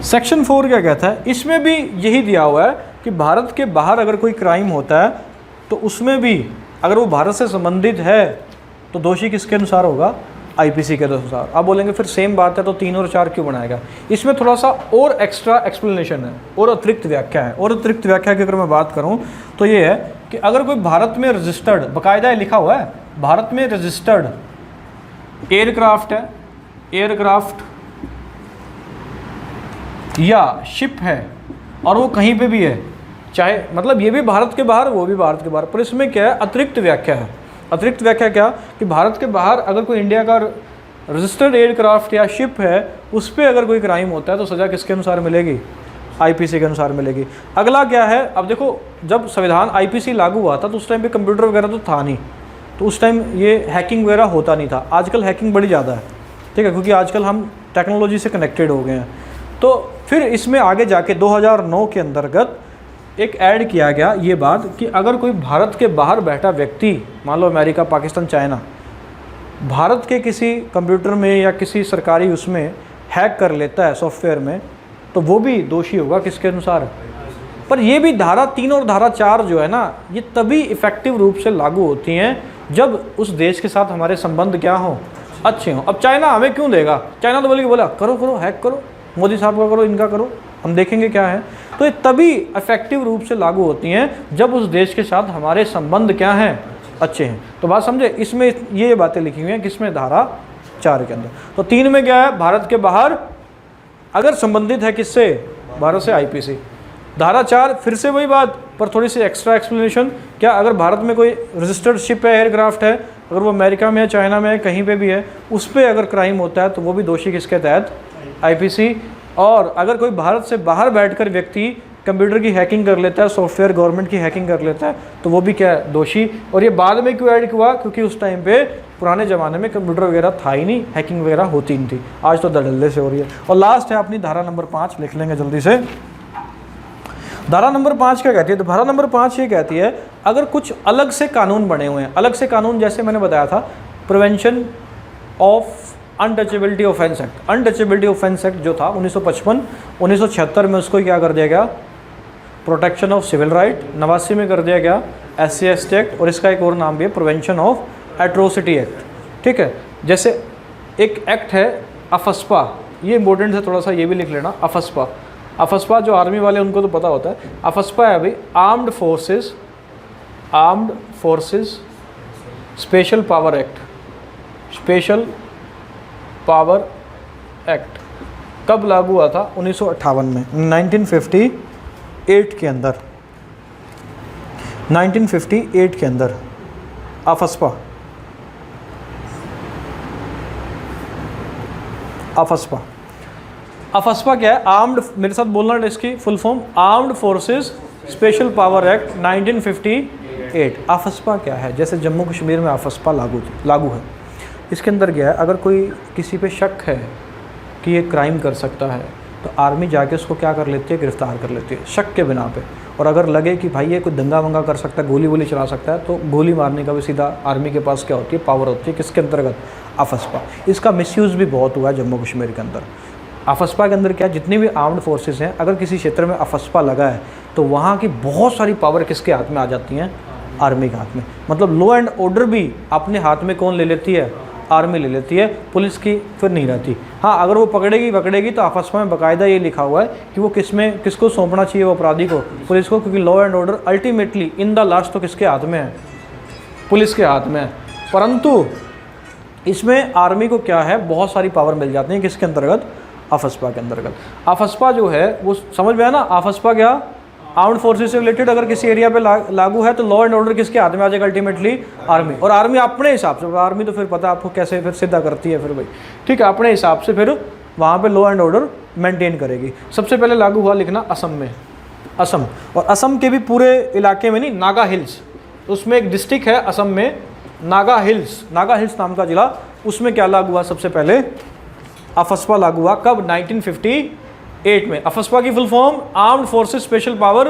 सेक्शन 4 क्या कहता है, इसमें भी यही दिया हुआ है कि भारत के बाहर अगर कोई क्राइम होता है तो उसमें भी अगर वो भारत से संबंधित है तो दोषी किसके अनुसार होगा, आईपीसी के अनुसार। आप बोलेंगे फिर सेम बात है तो 3 और 4 क्यों बनाएगा? इसमें थोड़ा सा और एक्स्ट्रा एक्सप्लेनेशन है और अतिरिक्त व्याख्या है। और अतिरिक्त व्याख्या की अगर मैं बात करूं तो ये है कि अगर कोई भारत में रजिस्टर्ड, बाकायदा लिखा हुआ है, भारत में रजिस्टर्ड एयरक्राफ्ट है, एयरक्राफ्ट या शिप है और वो कहीं पे भी है, चाहे मतलब ये भी भारत के बाहर वो भी भारत के बाहर, पर इसमें क्या है अतिरिक्त व्याख्या है। अतिरिक्त व्याख्या क्या कि भारत के बाहर अगर कोई इंडिया का रजिस्टर्ड एयरक्राफ्ट या शिप है उस पर अगर कोई क्राइम होता है तो सज़ा किसके अनुसार मिलेगी? आईपीसी के अनुसार मिलेगी। अगला क्या है, अब देखो जब संविधान आईपीसी लागू हुआ था तो उस टाइम पे कंप्यूटर वगैरह तो था नहीं, तो उस टाइम ये हैकिंग वगैरह होता नहीं था। आजकल हैकिंग बड़ी ज़्यादा है, ठीक है, क्योंकि आजकल हम टेक्नोलॉजी से कनेक्टेड हो गए हैं। तो फिर इसमें आगे जाके 2009 के अंतर्गत एक ऐड किया गया ये बात कि अगर कोई भारत के बाहर बैठा व्यक्ति, मान लो अमेरिका, पाकिस्तान, चाइना, भारत के किसी कंप्यूटर में या किसी सरकारी उसमें हैक कर लेता है सॉफ्टवेयर में, तो वो भी दोषी होगा किसके अनुसार? पर ये भी धारा 3 और धारा 4 जो है ना, ये तभी इफ़ेक्टिव रूप से लागू होती हैं जब उस देश के साथ हमारे संबंध क्या हों? अच्छे हों। अब चाइना हमें क्यों देगा? चाइना तो बोला करो करो, हैक करो, मोदी साहब का करो, इनका करो, हम देखेंगे क्या है। तो ये तभी इफेक्टिव रूप से लागू होती हैं जब उस देश के साथ हमारे संबंध क्या हैं? अच्छे हैं। तो बात समझे, इसमें ये बातें लिखी हुई हैं किसमें? धारा 4 के अंदर। तो 3 में क्या है? भारत के बाहर अगर संबंधित है किससे? भारत से, आईपीसी। धारा 4 फिर से वही बात, पर थोड़ी सी एक्स्ट्रा एक्सप्लेनेशन। क्या अगर भारत में कोई रजिस्टर्ड शिप है, एयरक्राफ्ट है, अगर वो अमेरिका में है, चाइना में है, कहीं पे भी है, उस पर अगर क्राइम होता है तो वो भी दोषी किसके तहत? आईपीसी। और अगर कोई भारत से बाहर बैठकर व्यक्ति कंप्यूटर की हैकिंग कर लेता है, सॉफ्टवेयर गवर्नमेंट की हैकिंग कर लेता है, तो वो भी क्या है? दोषी। और ये बाद में क्यों ऐड हुआ? क्योंकि उस टाइम पे पुराने ज़माने में कंप्यूटर वगैरह था ही नहीं, हैकिंग वगैरह होती नहीं थी। आज तो धड़ल्ले से हो रही है। और लास्ट है अपनी धारा नंबर 5, लिख लेंगे जल्दी से। धारा नंबर 5 क्या कहती है? तो धारा नंबर 5 ये कहती है अगर कुछ अलग से कानून बने हुए हैं, अलग से कानून जैसे मैंने बताया था prevention of untouchability offence act. Untouchability offence act जो था 1955, 1976 में उसको क्या कर दिया गया? Protection of civil right. 89 में कर दिया गया SC ST एक्ट, और इसका एक और नाम भी है प्रिवेंशन ऑफ एट्रोसिटी एक्ट। ठीक है, जैसे एक एक्ट है अफस्पा, ये इंपॉर्टेंट है, थोड़ा सा ये भी लिख लेना। अफस्पा, अफस्पा जो आर्मी वाले उनको तो पता होता है। अफस्पा है अभी armed forces special power act. Special power act कब लागू हुआ था? 1958 में, 1958 के अंदर, 1958 के अंदर अफस्पा। अफस्पा, अफस्पा क्या है? आर्म्ड, मेरे साथ बोलना इसकी full form, armed forces special power act 1958। AFSPA क्या है? जैसे जम्मू कश्मीर में अफस्पा लागू है। इसके अंदर क्या है? अगर कोई किसी पे शक है कि ये क्राइम कर सकता है तो आर्मी जाके उसको क्या कर लेती है? गिरफ्तार कर लेती है शक के बिना पे। और अगर लगे कि भाई ये कोई दंगा वंगा कर सकता है, गोली वोली चला सकता है, तो गोली मारने का भी सीधा आर्मी के पास क्या होती है? पावर होती है। किसके अंतर्गत? अफस्पा। इसका मिसयूज़ भी बहुत हुआ है जम्मू कश्मीर के अंदर। अफस्पा के अंदर क्या, जितनी भी आर्म्ड फोर्सेस हैं, अगर किसी क्षेत्र में अफस्पा लगा है तो वहाँ की बहुत सारी पावर किसके हाथ में आ जाती हैं? आर्मी के हाथ में। मतलब लॉ एंड ऑर्डर भी अपने हाथ में कौन ले लेती है? आर्मी ले लेती है। पुलिस की फिर नहीं रहती। हाँ, अगर वो पकड़ेगी तो अफस्पा में बाकायदा ये लिखा हुआ है कि वो किसको सौंपना चाहिए? वो अपराधी को, पुलिस को, क्योंकि law and order ultimately in the last तो किसके हाथ में है? पुलिस के हाथ में है। परंतु इसमें आर्मी को क्या है? बहुत सारी पावर मिल जाती है। किसके अंतर्गत? अफस्पा के अंतर्गत। अफस्पा जो है वो समझ में आया ना? अफस्पा क्या? आर्म्ड फोर्सेस से रिलेटेड अगर किसी एरिया पे लागू है तो लॉ एंड ऑर्डर किसके हाथ में आ जाएगा? Ultimately army. और आर्मी अपने हिसाब से, आर्मी तो फिर पता आपको कैसे फिर सिद्धा करती है फिर भाई, ठीक है, अपने हिसाब से फिर वहाँ पे लॉ एंड ऑर्डर मेंटेन करेगी। सबसे पहले लागू हुआ लिखना असम में, असम। और असम के भी पूरे इलाके में नहीं, नागा हिल्स, उसमें एक डिस्ट्रिक्ट है असम में नागा हिल्स, नागा हिल्स नाम का जिला, उसमें क्या लागू हुआ? सबसे पहले अफस्पा लागू हुआ। कब? 1958 में। अफस्पा की full form armed forces special power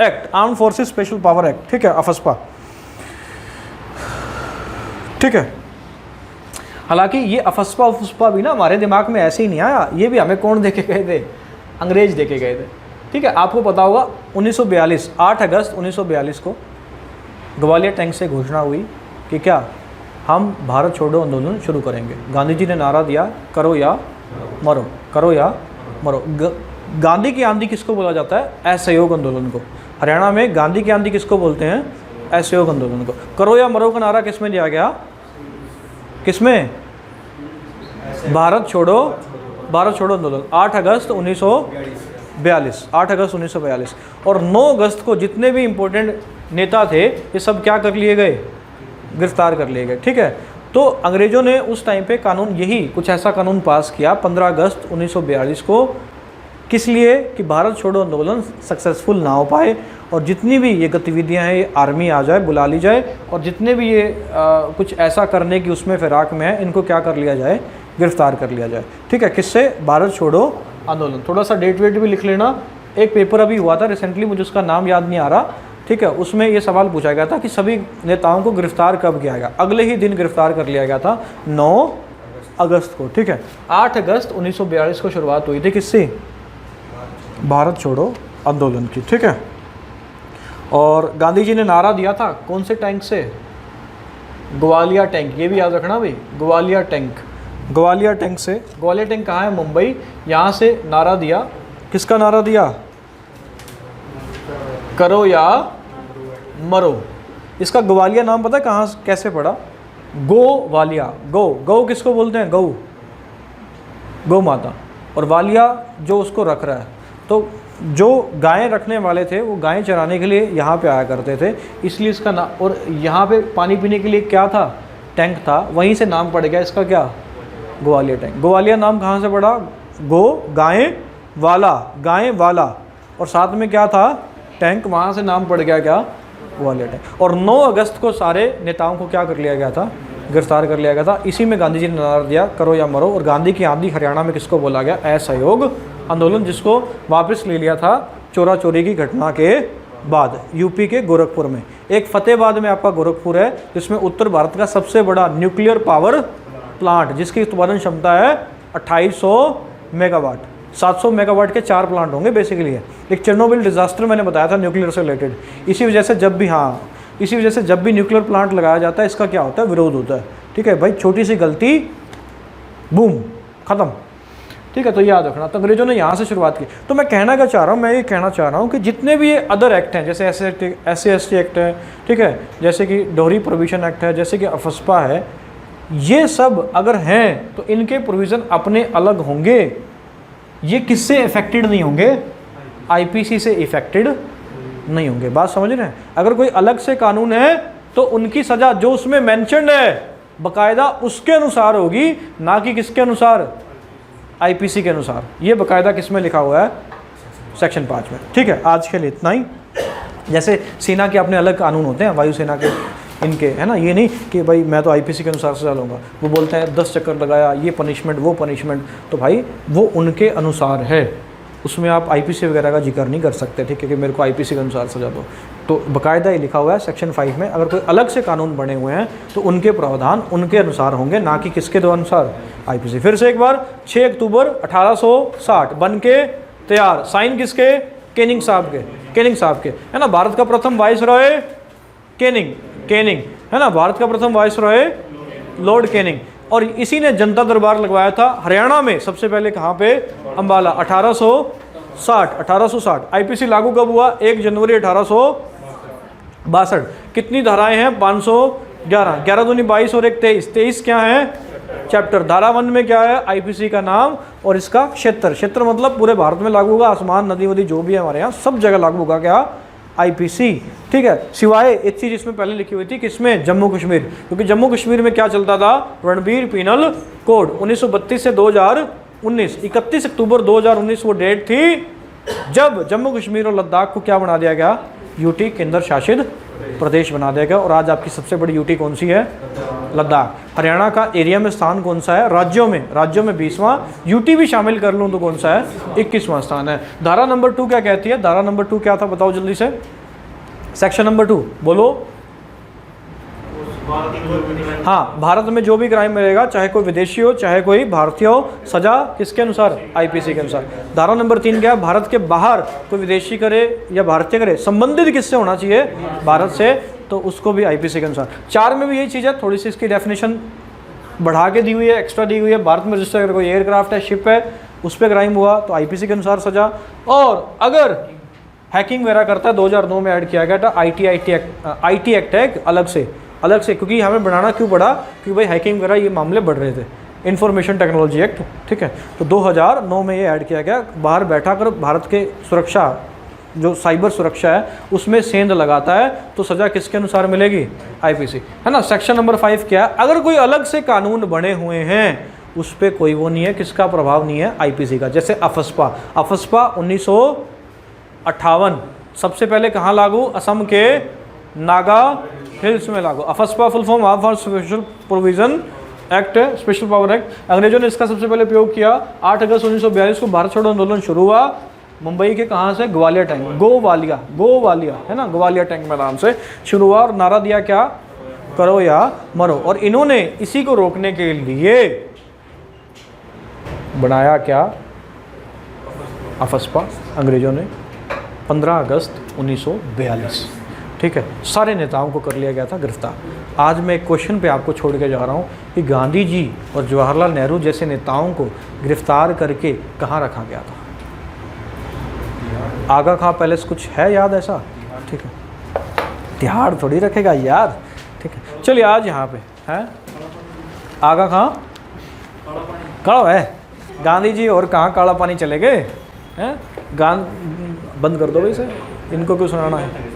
act, armed forces special power act. ठीक है, अफस्पा। ठीक है, हालांकि ये अफस्पा भी ना हमारे दिमाग में ऐसे ही नहीं आया, ये भी हमें कौन देके गए थे? अंग्रेज देके गए थे। ठीक है, आपको पता होगा 1942, 8 अगस्त 1942 को ग्वालियर टैंक से घोषणा हुई कि क्या हम भारत छोड़ो आंदोलन शुरू करेंगे। गांधी जी ने नारा दिया, करो या मरो, करो या मरो। गांधी की आंधी किसको बोला जाता है? असहयोग आंदोलन को। हरियाणा में गांधी की आंधी किसको बोलते हैं? असहयोग आंदोलन को। करो या मरो का नारा किसमें दिया गया? किसमें? भारत छोड़ो आंदोलन, 8 अगस्त 1942, 8 अगस्त 1942। और 9 अगस्त को जितने भी इंपॉर्टेंट नेता थे ये सब क्या कर लिए गए? गिरफ्तार कर लिए गए। ठीक है, तो अंग्रेज़ों ने उस टाइम पे कानून, यही कुछ ऐसा कानून पास किया 15 अगस्त 1942 को, किस लिए? कि भारत छोड़ो आंदोलन सक्सेसफुल ना हो पाए और जितनी भी ये गतिविधियां हैं, ये आर्मी आ जाए, बुला ली जाए, और जितने भी ये कुछ ऐसा करने की उसमें फिराक में है, इनको क्या कर लिया जाए? गिरफ्तार कर लिया जाए। ठीक है, किससे? भारत छोड़ो आंदोलन। थोड़ा सा डेट वेट भी लिख लेना। एक पेपर अभी हुआ था रिसेंटली, मुझे उसका नाम याद नहीं आ रहा, ठीक है, उसमें ये सवाल पूछा गया था कि सभी नेताओं को गिरफ्तार कब किया गया? अगले ही दिन गिरफ्तार कर लिया गया था, 9 अगस्त को। ठीक है, 8 अगस्त 1942 को शुरुआत हुई थी किससे? भारत छोड़ो आंदोलन की। ठीक है, और गांधी जी ने नारा दिया था कौन से टैंक से? ग्वालियर टैंक, ये भी याद रखना भाई, ग्वालियर टैंक, ग्वालियर टैंक से। ग्वालियर टैंक कहाँ है? मुंबई। यहाँ से नारा दिया, किसका नारा दिया? करो या मरो। इसका ग्वालियर नाम पता है कहाँ कैसे पड़ा? गो वालिया। गौ, गौ किसको बोलते हैं? गौ, गौ माता। और वालिया जो उसको रख रहा है, तो जो गायें रखने वाले थे वो गायें चराने के लिए यहाँ पे आया करते थे, इसलिए इसका नाम। और यहाँ पे पानी पीने के लिए क्या था? टैंक था, वहीं से नाम पड़ गया इसका क्या? ग्वालियर टैंक। ग्वालियर नाम कहाँ से पड़ा? गो, गायें, वाला, गायें वाला, और साथ में क्या था? टैंक। वहाँ से नाम पड़ गया क्या? ग्वालियर टैंक। और 9 अगस्त को सारे नेताओं को क्या कर लिया गया था? गिरफ्तार कर लिया गया था। इसी में गांधी जी ने नारा दिया, करो या मरो। और गांधी की आंधी हरियाणा में किसको बोला गया? असहयोग आंदोलन, जिसको वापस ले लिया था चोरा चोरी की घटना के बाद यूपी के गोरखपुर में। एक फतेहाबाद में आपका गोरखपुर है, जिसमें उत्तर भारत का सबसे बड़ा न्यूक्लियर पावर प्लांट, जिसकी उत्पादन क्षमता है 2800 मेगावाट। 700 मेगावाट के 4 प्लांट होंगे बेसिकली। एक चेरनोबिल डिजास्टर मैंने बताया था न्यूक्लियर से रिलेटेड। इसी वजह से जब भी न्यूक्लियर प्लांट लगाया जाता है, इसका क्या होता है? विरोध होता है। ठीक है भाई, छोटी सी गलती, बूम, खत्म। ठीक है, तो याद रखना। तो अंग्रेजों ने यहाँ से शुरुआत की। तो मैं कहना क्या चाह रहा हूँ? मैं ये कहना चाह रहा हूँ कि जितने भी ये अदर एक्ट हैं, जैसे SC/ST एक्ट है, ठीक है, जैसे कि डोहरी प्रोविजन एक्ट है, जैसे कि अफस्पा है, ये सब अगर हैं तो इनके प्रोविज़न अपने अलग होंगे। ये किससे इफेक्टेड नहीं होंगे? IPC से इफेक्टेड नहीं होंगे। बात समझ रहे हैं? अगर कोई अलग से कानून है तो उनकी सज़ा जो उसमें मेंशन्ड है बकायदा उसके अनुसार होगी, ना कि किसके अनुसार? IPC के अनुसार। ये बकायदा किस में लिखा हुआ है? सेक्शन 5 में। ठीक है, आज के लिए इतना ही। जैसे सेना के अपने अलग कानून होते हैं, वायुसेना के, इनके, है ना। ये नहीं कि भाई मैं तो IPC के अनुसार सजा लूँगा। वो बोलते हैं 10 चक्कर लगाया, ये पनिशमेंट, वो पनिशमेंट, तो भाई वो उनके अनुसार है, उसमें आप IPC वगैरह का जिक्र नहीं कर सकते। ठीक है, कि मेरे को IPC के अनुसार सजा दो। तो बाकायदा ये लिखा हुआ है सेक्शन 5 में। अगर कोई अलग से कानून बने हुए हैं तो उनके प्रावधान उनके अनुसार होंगे, ना कि किसके दो अनुसार? IPC। फिर से एक बार, 6 अक्टूबर 1860 बन के तैयार, साइन किसके? कैनिंग साहब के, कैनिंग साहब के, है ना। भारत का प्रथम वाइसरॉय कैनिंग, है ना। भारत का प्रथम वाइसरॉय लॉर्ड कैनिंग। और इसी ने जनता दरबार लगवाया था हरियाणा में सबसे पहले। कहाँ पे? अंबाला। 1860। IPC लागू कब हुआ? 1 जनवरी 1862। कितनी धाराएं हैं? 511। 11 दूनी 22 और 1 23। 23 क्या है? चैप्टर। धारा 1 में क्या है? IPC का नाम और इसका क्षेत्र मतलब पूरे भारत में लागू होगा। आसमान, नदी वदी जो भी है हमारे यहाँ सब जगह लागू होगा क्या? IPC। ठीक है, सिवाय एक चीज़ इसमें पहले लिखी हुई थी, किसमें? जम्मू कश्मीर। क्योंकि जम्मू कश्मीर में क्या चलता था? रणबीर पीनल कोड 1932 से 2019। 31 अक्टूबर 2019 वो डेट थी जब जम्मू कश्मीर और लद्दाख को क्या बना दिया गया? UT, केंद्र शासित प्रदेश बना दिया गया। और आज आपकी सबसे बड़ी UT कौन सी है? लद्दाख। हरियाणा का एरिया में स्थान कौन सा है? राज्यों में 20वां। UT भी शामिल कर लूँ तो कौन सा है? 21वां स्थान है। धारा नंबर 2 क्या कहती है? धारा नंबर 2 क्या था बताओ जल्दी से? सेक्शन नंबर 2 बोलो। हाँ, भारत में जो भी क्राइम मिलेगा, चाहे कोई विदेशी हो चाहे कोई भारतीय हो, सजा किसके अनुसार? IPC के अनुसार। धारा नंबर 3 क्या है? भारत के बाहर कोई विदेशी करे या भारतीय करे, संबंधित किससे होना चाहिए? भारत से। तो उसको भी आईपीसी के अनुसार। 4 में भी यही चीज़ है, थोड़ी सी इसकी डेफिनेशन बढ़ा के दी हुई है, एक्स्ट्रा दी हुई है। भारत में रजिस्टर अगर कोई एयरक्राफ्ट है, शिप है, उस पर क्राइम हुआ तो आईपीसी के अनुसार सजा। और अगर हैकिंग वगैरह करता है, 2009 में ऐड किया गया था आईटी एक्ट है एक अलग से, क्योंकि हमें बनाना क्यों पड़ा, क्योंकि भाई हैकिंग वगैरह ये मामले बढ़ रहे थे। इंफॉर्मेशन टेक्नोलॉजी एक्ट, ठीक है, तो 2009 में ये ऐड किया गया। बाहर बैठा कर भारत के सुरक्षा, जो साइबर सुरक्षा है, उसमें सेंध लगाता है तो सज़ा किसके अनुसार मिलेगी, आईपीसी, है ना। सेक्शन नंबर 5 क्या है, अगर कोई अलग से कानून बने हुए हैं उस पर कोई वो नहीं है, किसका प्रभाव नहीं है, आईपीसी का। जैसे अफस्पा 1958 सबसे पहले कहाँ लागू, असम के नागा हिल्स में लागू। AFSPA full form of for special provision act, special power act. अंग्रेजों ने इसका सबसे पहले प्रयोग किया 8 अगस्त 1942 को। भारत छोड़ो आंदोलन शुरू हुआ मुंबई के कहाँ से, ग्वालियर टैंक, गोवालिया है ना, ग्वालियर टैंक मैदान से शुरू हुआ। और नारा दिया क्या, करो या मरो। और इन्होंने इसी को रोकने के लिए बनाया क्या, अफस्पा, अंग्रेजों ने 15 अगस्त 1942, ठीक है। सारे नेताओं को कर लिया गया था गिरफ्तार। आज मैं एक क्वेश्चन पे आपको छोड़ के जा रहा हूँ कि गांधी जी और जवाहरलाल नेहरू जैसे नेताओं को गिरफ्तार करके कहाँ रखा गया था। आगा खां पैलेस कुछ है याद ऐसा, ठीक है, तिहाड़ थोड़ी रखेगा यार, ठीक है। चलिए आज यहाँ पे है आगा खां कड़ा है, गांधी जी और कहाँ काला पानी चले गए हैं। बंद कर दो भाई सर, इनको क्यों सुनाना है।